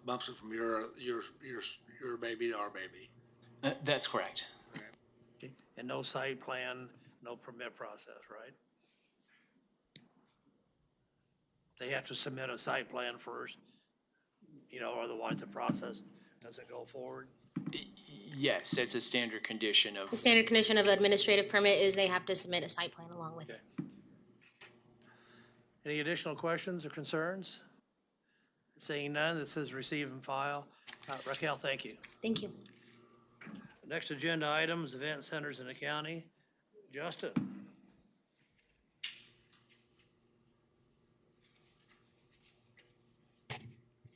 bumps it from your baby to our baby. That's correct. Okay. And no site plan, no permit process, right? They have to submit a site plan first, otherwise the process doesn't go forward. Yes, it's a standard condition of. The standard condition of administrative permit is they have to submit a site plan along with it. Any additional questions or concerns? Seeing none, this is receive and file. Raquel, thank you. Thank you. Next agenda item is event centers in the county. Justin?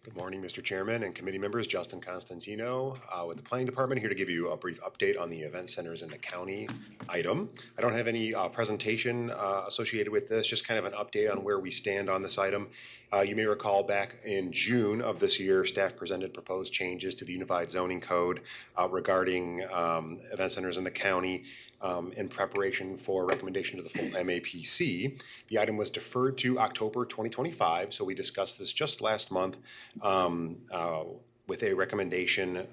Good morning, Mr. Chairman and committee members. Justin Constantino with the Planning Department, here to give you a brief update on the event centers in the county item. I don't have any presentation associated with this, just kind of an update on where we stand on this item. You may recall back in June of this year, staff presented proposed changes to the Unified Zoning Code regarding event centers in the county. In preparation for recommendation to the full MAPC. The item was deferred to October 2025, so we discussed this just last month with a recommendation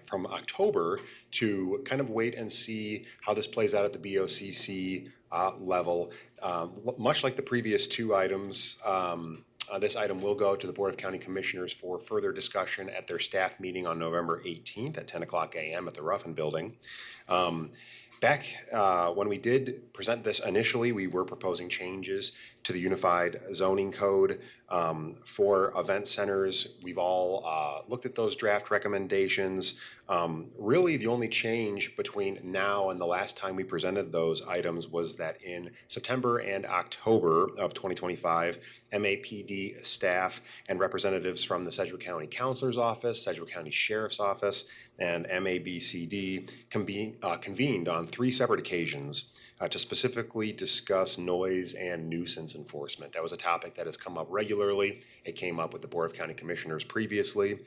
from October to kind of wait and see how this plays out at the BOCC level. Much like the previous two items, this item will go to the Board of County Commissioners for further discussion at their staff meeting on November 18th at 10 o'clock a.m. at the Ruffin Building. Back when we did present this initially, we were proposing changes to the Unified Zoning Code for event centers. We've all looked at those draft recommendations. Really, the only change between now and the last time we presented those items was that in September and October of 2025, MAPD staff and representatives from the Sedgwick County Counselor's Office, Sedgwick County Sheriff's Office, and MABCD convened on 3 separate occasions to specifically discuss noise and nuisance enforcement. That was a topic that has come up regularly. It came up with the Board of County Commissioners previously.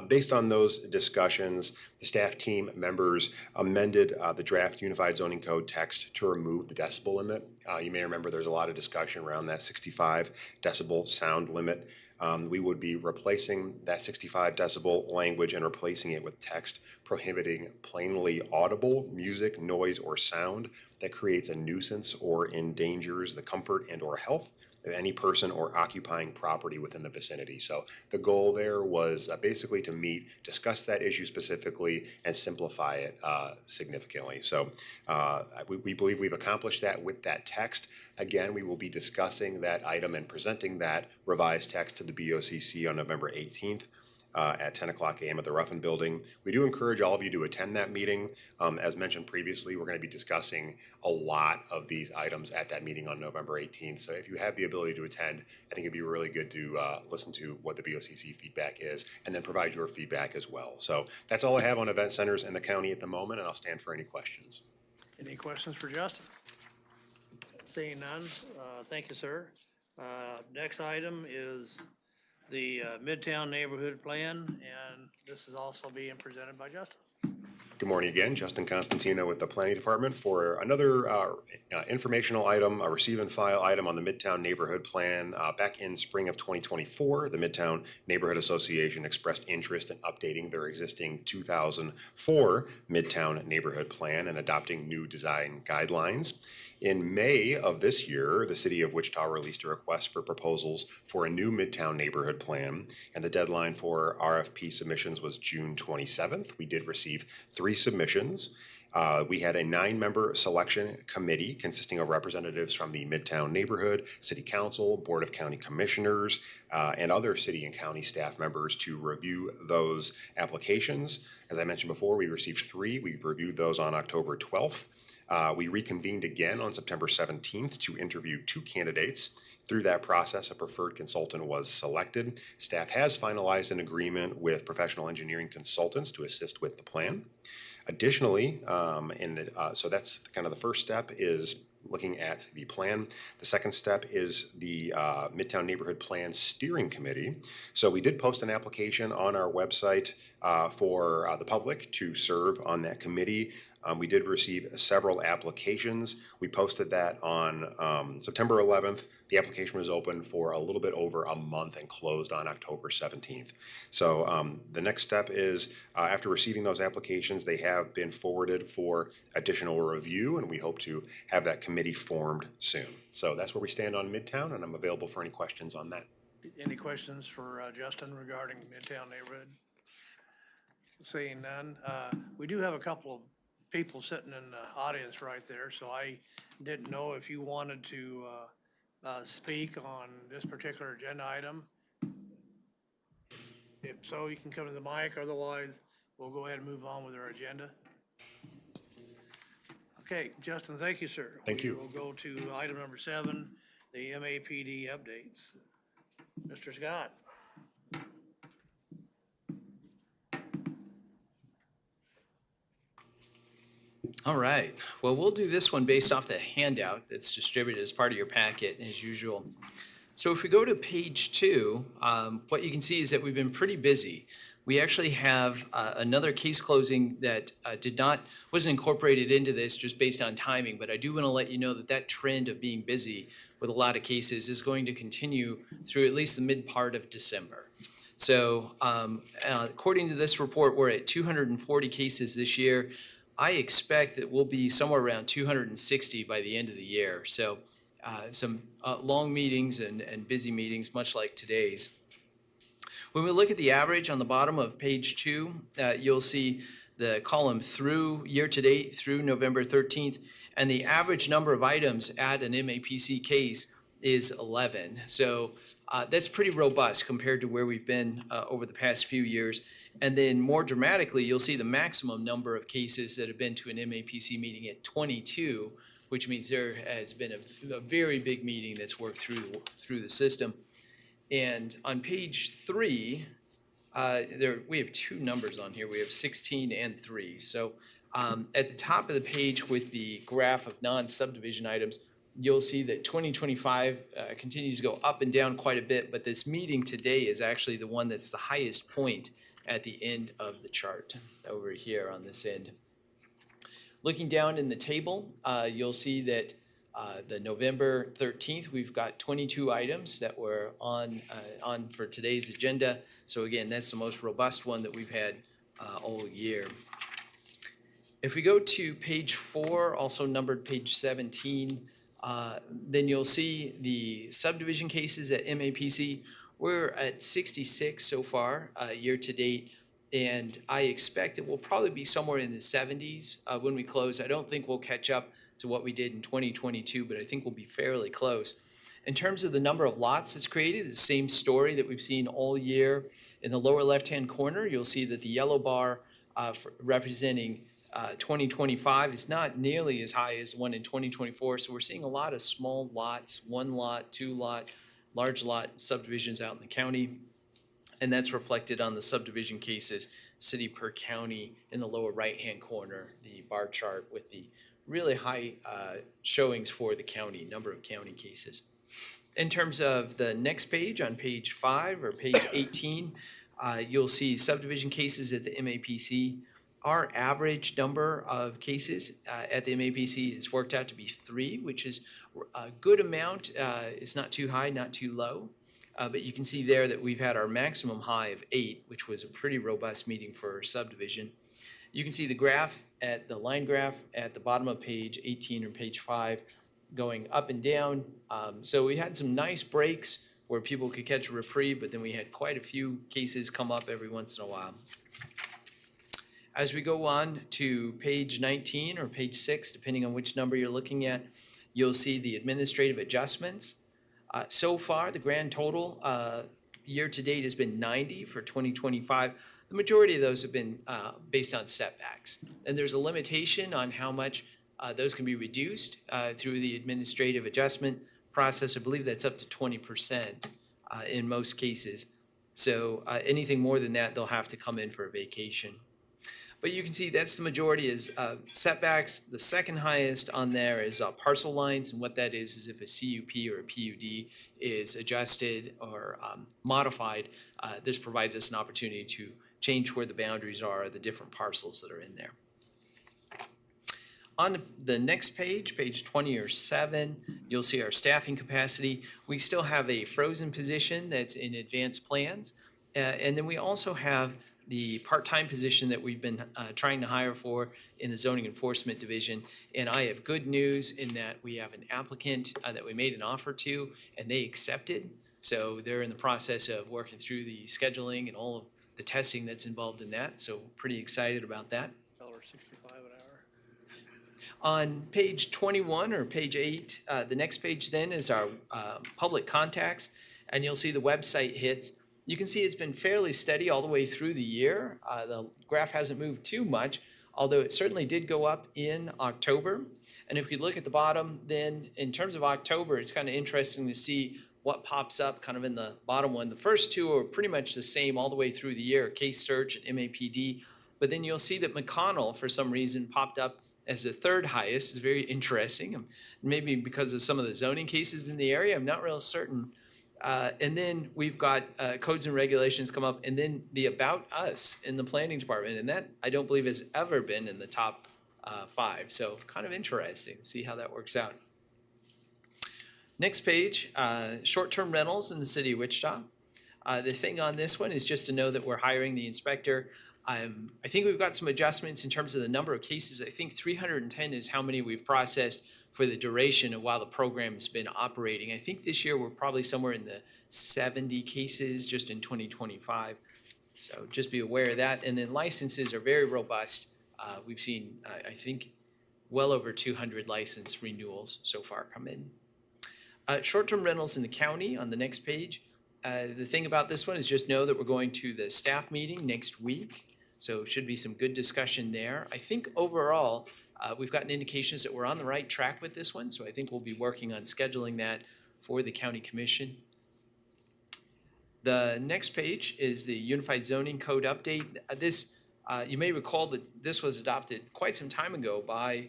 Based on those discussions, the staff team members amended the draft Unified Zoning Code text to remove the decibel limit. You may remember there's a lot of discussion around that 65 decibel sound limit. We would be replacing that 65 decibel language and replacing it with text prohibiting plainly audible music, noise, or sound that creates a nuisance or endangers the comfort and or health of any person or occupying property within the vicinity. So the goal there was basically to discuss that issue specifically and simplify it significantly. So we believe we've accomplished that with that text. Again, we will be discussing that item and presenting that revised text to the BOCC on November 18th. At 10 o'clock a.m. at the Ruffin Building. We do encourage all of you to attend that meeting. As mentioned previously, we're going to be discussing a lot of these items at that meeting on November 18th. So if you have the ability to attend, I think it'd be really good to listen to what the BOCC feedback is and then provide your feedback as well. So that's all I have on event centers in the county at the moment, and I'll stand for any questions. Any questions for Justin? Seeing none, thank you, sir. Next item is the Midtown Neighborhood Plan, and this is also being presented by Justin. Good morning again, Justin Constantino with the Planning Department for another informational item, a receive and file item on the Midtown Neighborhood Plan. Back in spring of 2024, the Midtown Neighborhood Association expressed interest in updating their existing 2004 Midtown Neighborhood Plan and adopting new design guidelines. In May of this year, the city of Wichita released a request for proposals for a new Midtown Neighborhood Plan, and the deadline for RFP submissions was June 27th. We did receive 3 submissions. We had a 9-member selection committee consisting of representatives from the Midtown Neighborhood, City Council, Board of County Commissioners, and other city and county staff members to review those applications. As I mentioned before, we received 3. We reviewed those on October 12th. We reconvened again on September 17th to interview 2 candidates. Through that process, a preferred consultant was selected. Staff has finalized an agreement with professional engineering consultants to assist with the plan. Additionally, so that's kind of the first step is looking at the plan. The second step is the Midtown Neighborhood Plan Steering Committee. So we did post an application on our website for the public to serve on that committee. We did receive several applications. We posted that on September 11th. The application was open for a little bit over a month and closed on October 17th. So the next step is after receiving those applications, they have been forwarded for additional review, and we hope to have that committee formed soon. So that's where we stand on Midtown, and I'm available for any questions on that. Any questions for Justin regarding Midtown Neighborhood? Seeing none. We do have a couple of people sitting in the audience right there, so I didn't know if you wanted to speak on this particular agenda item. If so, you can come to the mic, otherwise we'll go ahead and move on with our agenda. Okay, Justin, thank you, sir. Thank you. We'll go to item number 7, the MAPD updates. Mr. Scott? All right, well, we'll do this one based off the handout that's distributed as part of your packet as usual. So if we go to page 2, what you can see is that we've been pretty busy. We actually have another case closing that wasn't incorporated into this just based on timing, but I do want to let you know that that trend of being busy with a lot of cases is going to continue through at least the mid part of December. So according to this report, we're at 240 cases this year. I expect that we'll be somewhere around 260 by the end of the year. So some long meetings and busy meetings, much like today's. When we look at the average on the bottom of page 2, you'll see the column through year-to-date through November 13th, and the average number of items at an MAPC case is 11. So that's pretty robust compared to where we've been over the past few years. And then more dramatically, you'll see the maximum number of cases that have been to an MAPC meeting at 22, which means there has been a very big meeting that's worked through the system. And on page 3, we have 2 numbers on here. We have 16 and 3. So at the top of the page with the graph of non-subdivision items, you'll see that 2025 continues to go up and down quite a bit, but this meeting today is actually the one that's the highest point at the end of the chart over here on this end. Looking down in the table, you'll see that the November 13th, we've got 22 items that were on for today's agenda. So again, that's the most robust one that we've had all year. If we go to page 4, also numbered page 17, then you'll see the subdivision cases at MAPC. We're at 66 so far year to date, and I expect it will probably be somewhere in the 70s when we close. I don't think we'll catch up to what we did in 2022, but I think we'll be fairly close. In terms of the number of lots that's created, the same story that we've seen all year. In the lower left-hand corner, you'll see that the yellow bar representing 2025 is not nearly as high as one in 2024. So we're seeing a lot of small lots, 1 lot, 2 lot, large lot subdivisions out in the county. And that's reflected on the subdivision cases, city per county in the lower right-hand corner, the bar chart with the really high showings for the county, number of county cases. In terms of the next page, on page 5 or page 18, you'll see subdivision cases at the MAPC. Our average number of cases at the MAPC is worked out to be 3, which is a good amount. It's not too high, not too low. But you can see there that we've had our maximum high of 8, which was a pretty robust meeting for subdivision. You can see the graph the line graph at the bottom of page 18 or page 5 going up and down. So we had some nice breaks where people could catch a reprieve, but then we had quite a few cases come up every once in a while. As we go on to page 19 or page 6, depending on which number you're looking at, you'll see the administrative adjustments. So far, the grand total year to date has been 90 for 2025. The majority of those have been based on setbacks. And there's a limitation on how much those can be reduced through the administrative adjustment process. I believe that's up to 20% in most cases. So anything more than that, they'll have to come in for a vacation. But you can see that's the majority is setbacks. The second highest on there is parcel lines, and what that is if a CUP or a PUD is adjusted or modified, this provides us an opportunity to change where the boundaries are, the different parcels that are in there. On the next page, page 20 or 7, you'll see our staffing capacity. We still have a frozen position that's in advanced plans, and then we also have the part-time position that we've been trying to hire for in the zoning enforcement division. And I have good news in that we have an applicant that we made an offer to, and they accepted. So they're in the process of working through the scheduling and all of the testing that's involved in that. So pretty excited about that. $1.65 an hour. On page 21 or page 8, the next page then is our public contacts, and you'll see the website hits. You can see it's been fairly steady all the way through the year. The graph hasn't moved too much. although it certainly did go up in October. And if we look at the bottom, then in terms of October, it's kind of interesting to see what pops up kind of in the bottom one. The first two are pretty much the same all the way through the year, case search and MAPD. But then you'll see that McConnell, for some reason, popped up as the third highest. It's very interesting. Maybe because of some of the zoning cases in the area, I'm not real certain. And then we've got codes and regulations come up, and then the About Us in the planning department. And that, I don't believe, has ever been in the top 5. So kind of interesting to see how that works out. Next page, short-term rentals in the city of Wichita. The thing on this one is just to know that we're hiring the inspector. I think we've got some adjustments in terms of the number of cases. I think 310 is how many we've processed for the duration of while the program has been operating. I think this year we're probably somewhere in the 70 cases just in 2025. So just be aware of that. And then licenses are very robust. We've seen, I think, well over 200 license renewals so far come in. Short-term rentals in the county on the next page. The thing about this one is just know that we're going to the staff meeting next week. So should be some good discussion there. I think overall, we've gotten indications that we're on the right track with this one. So I think we'll be working on scheduling that for the county commission. The next page is the Unified Zoning Code update. This, you may recall that this was adopted quite some time ago by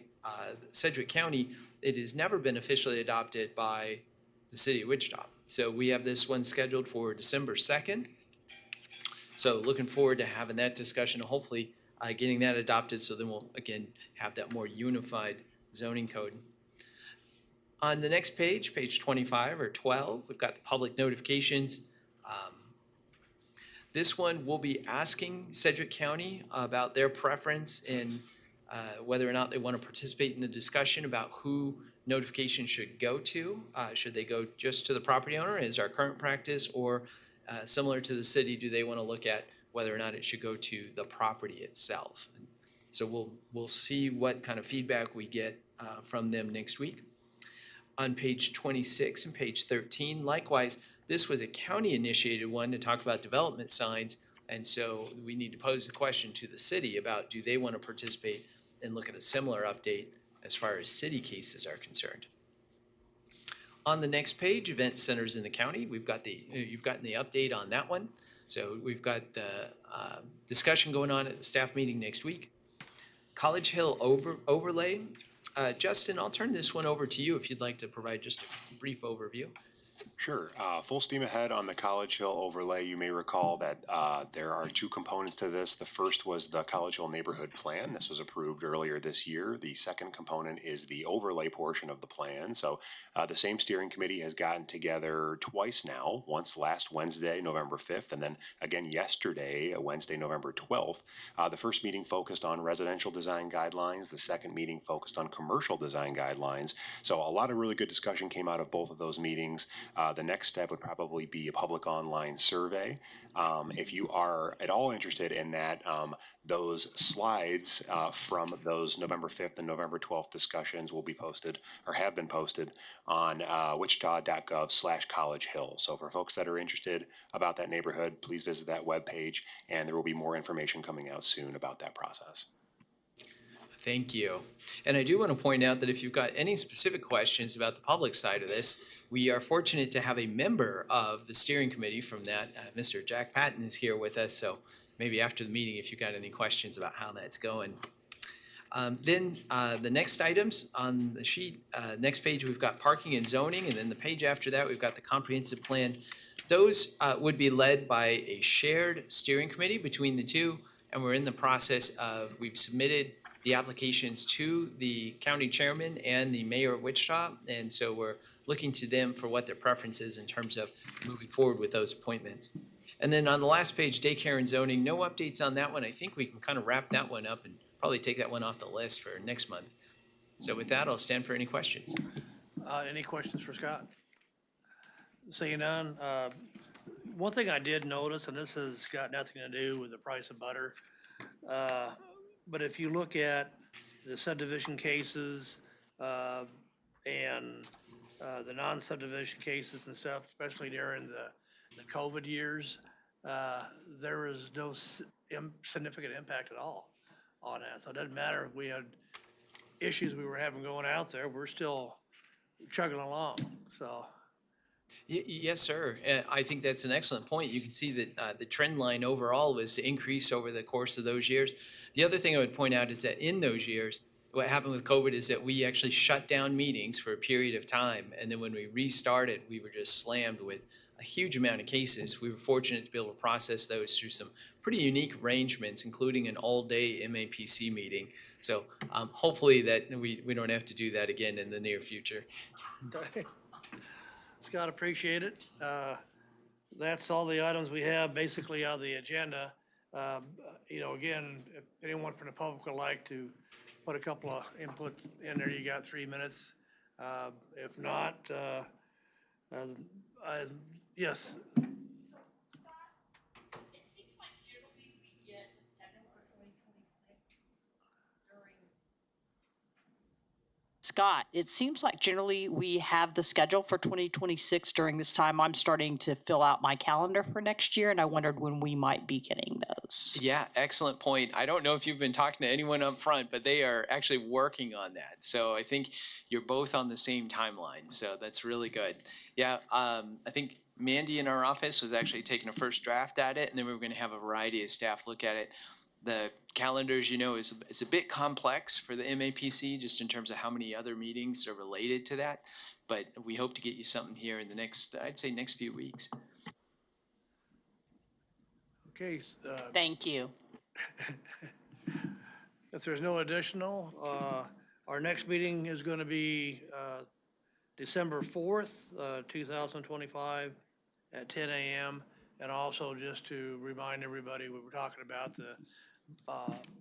Sedgwick County. It has never been officially adopted by the city of Wichita. So we have this one scheduled for December 2nd. So looking forward to having that discussion, hopefully getting that adopted, so then we'll, again, have that more unified zoning code. On the next page, page 25 or 12, we've got the public notifications. This one will be asking Sedgwick County about their preference in whether or not they want to participate in the discussion about who notification should go to. Should they go just to the property owner as our current practice, or similar to the city, do they want to look at whether or not it should go to the property itself? So we'll see what kind of feedback we get from them next week. On page 26 and page 13, likewise, this was a county-initiated one to talk about development signs, and so we need to pose the question to the city about do they want to participate and look at a similar update as far as city cases are concerned. On the next page, event centers in the county, we've got you've gotten the update on that one. So we've got the discussion going on at the staff meeting next week. College Hill overlay. Justin, I'll turn this one over to you if you'd like to provide just a brief overview. Sure. Full steam ahead on the College Hill overlay. You may recall that there are 2 components to this. The first was the College Hill Neighborhood Plan. This was approved earlier this year. The second component is the overlay portion of the plan. So the same steering committee has gotten together twice now, once last Wednesday, November 5th, and then again yesterday, Wednesday, November 12th. The first meeting focused on residential design guidelines. The second meeting focused on commercial design guidelines. So a lot of really good discussion came out of both of those meetings. The next step would probably be a public online survey. If you are at all interested in that, those slides from those November 5th and November 12th discussions will be posted or have been posted on wichita.gov/College Hill. So for folks that are interested about that neighborhood, please visit that webpage, and there will be more information coming out soon about that process. Thank you. And I do want to point out that if you've got any specific questions about the public side of this, we are fortunate to have a member of the steering committee from that. Mr. Jack Patton is here with us, so maybe after the meeting if you've got any questions about how that's going. Then the next items on the sheet, next page we've got parking and zoning, and then the page after that we've got the comprehensive plan. Those would be led by a shared steering committee between the two, and we're in the process of, we've submitted the applications to the county chairman and the mayor of Wichita, and so we're looking to them for what their preference is in terms of moving forward with those appointments. And then on the last page, daycare and zoning, no updates on that one. I think we can kind of wrap that one up and probably take that one off the list for next month. So with that, I'll stand for any questions. Any questions for Scott? Seeing none. One thing I did notice, and this has got nothing to do with the price of butter, but if you look at the subdivision cases and the non-subdivision cases and stuff, especially during the COVID years, there is no significant impact at all on that. So it doesn't matter if we had issues we were having going out there, we're still chugging along, so. Yes, sir. I think that's an excellent point. You can see that the trend line overall was to increase over the course of those years. The other thing I would point out is that in those years, what happened with COVID is that we actually shut down meetings for a period of time. And then when we restarted, we were just slammed with a huge amount of cases. We were fortunate to be able to process those through some pretty unique arrangements, including an all-day MAPC meeting. So hopefully that we don't have to do that again in the near future. Scott, appreciate it. That's all the items we have basically on the agenda. You know, again, if anyone from the public would like to put a couple of inputs in there, you got 3 minutes. If not, yes. Scott, it seems like generally we have the schedule for 2026 during this time. I'm starting to fill out my calendar for next year, and I wondered when we might be getting those. Yeah, excellent point. I don't know if you've been talking to anyone up front, but they are actually working on that. So I think you're both on the same timeline. So that's really good. Yeah, I think Mandy in our office was actually taking a first draft at it, and then we were going to have a variety of staff look at it. The calendar, as you know, is a bit complex for the MAPC, just in terms of how many other meetings are related to that. But we hope to get you something here in the next, I'd say, next few weeks. Okay. Thank you. If there's no additional, our next meeting is going to be December 4th, 2025 at 10 a.m. And also just to remind everybody, we were talking about the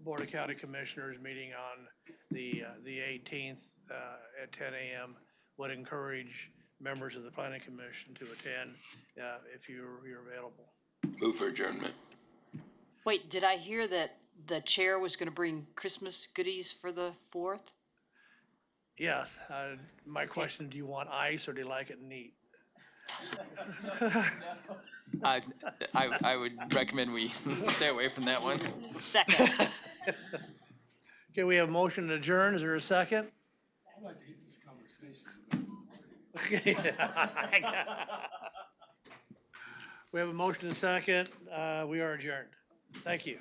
Board of County Commissioners meeting on the 18th at 10 a.m. Would encourage members of the Planning Commission to attend if you're available. Move for adjournment. Wait, did I hear that the chair was going to bring Christmas goodies for the 4th? Yes. My question, do you want ice or do you like it neat? I would recommend we stay away from that one. Second. Okay, we have a motion to adjourn. Is there a second? I'd like to get this conversation. Okay. We have a motion and a second. We are adjourned. Thank you.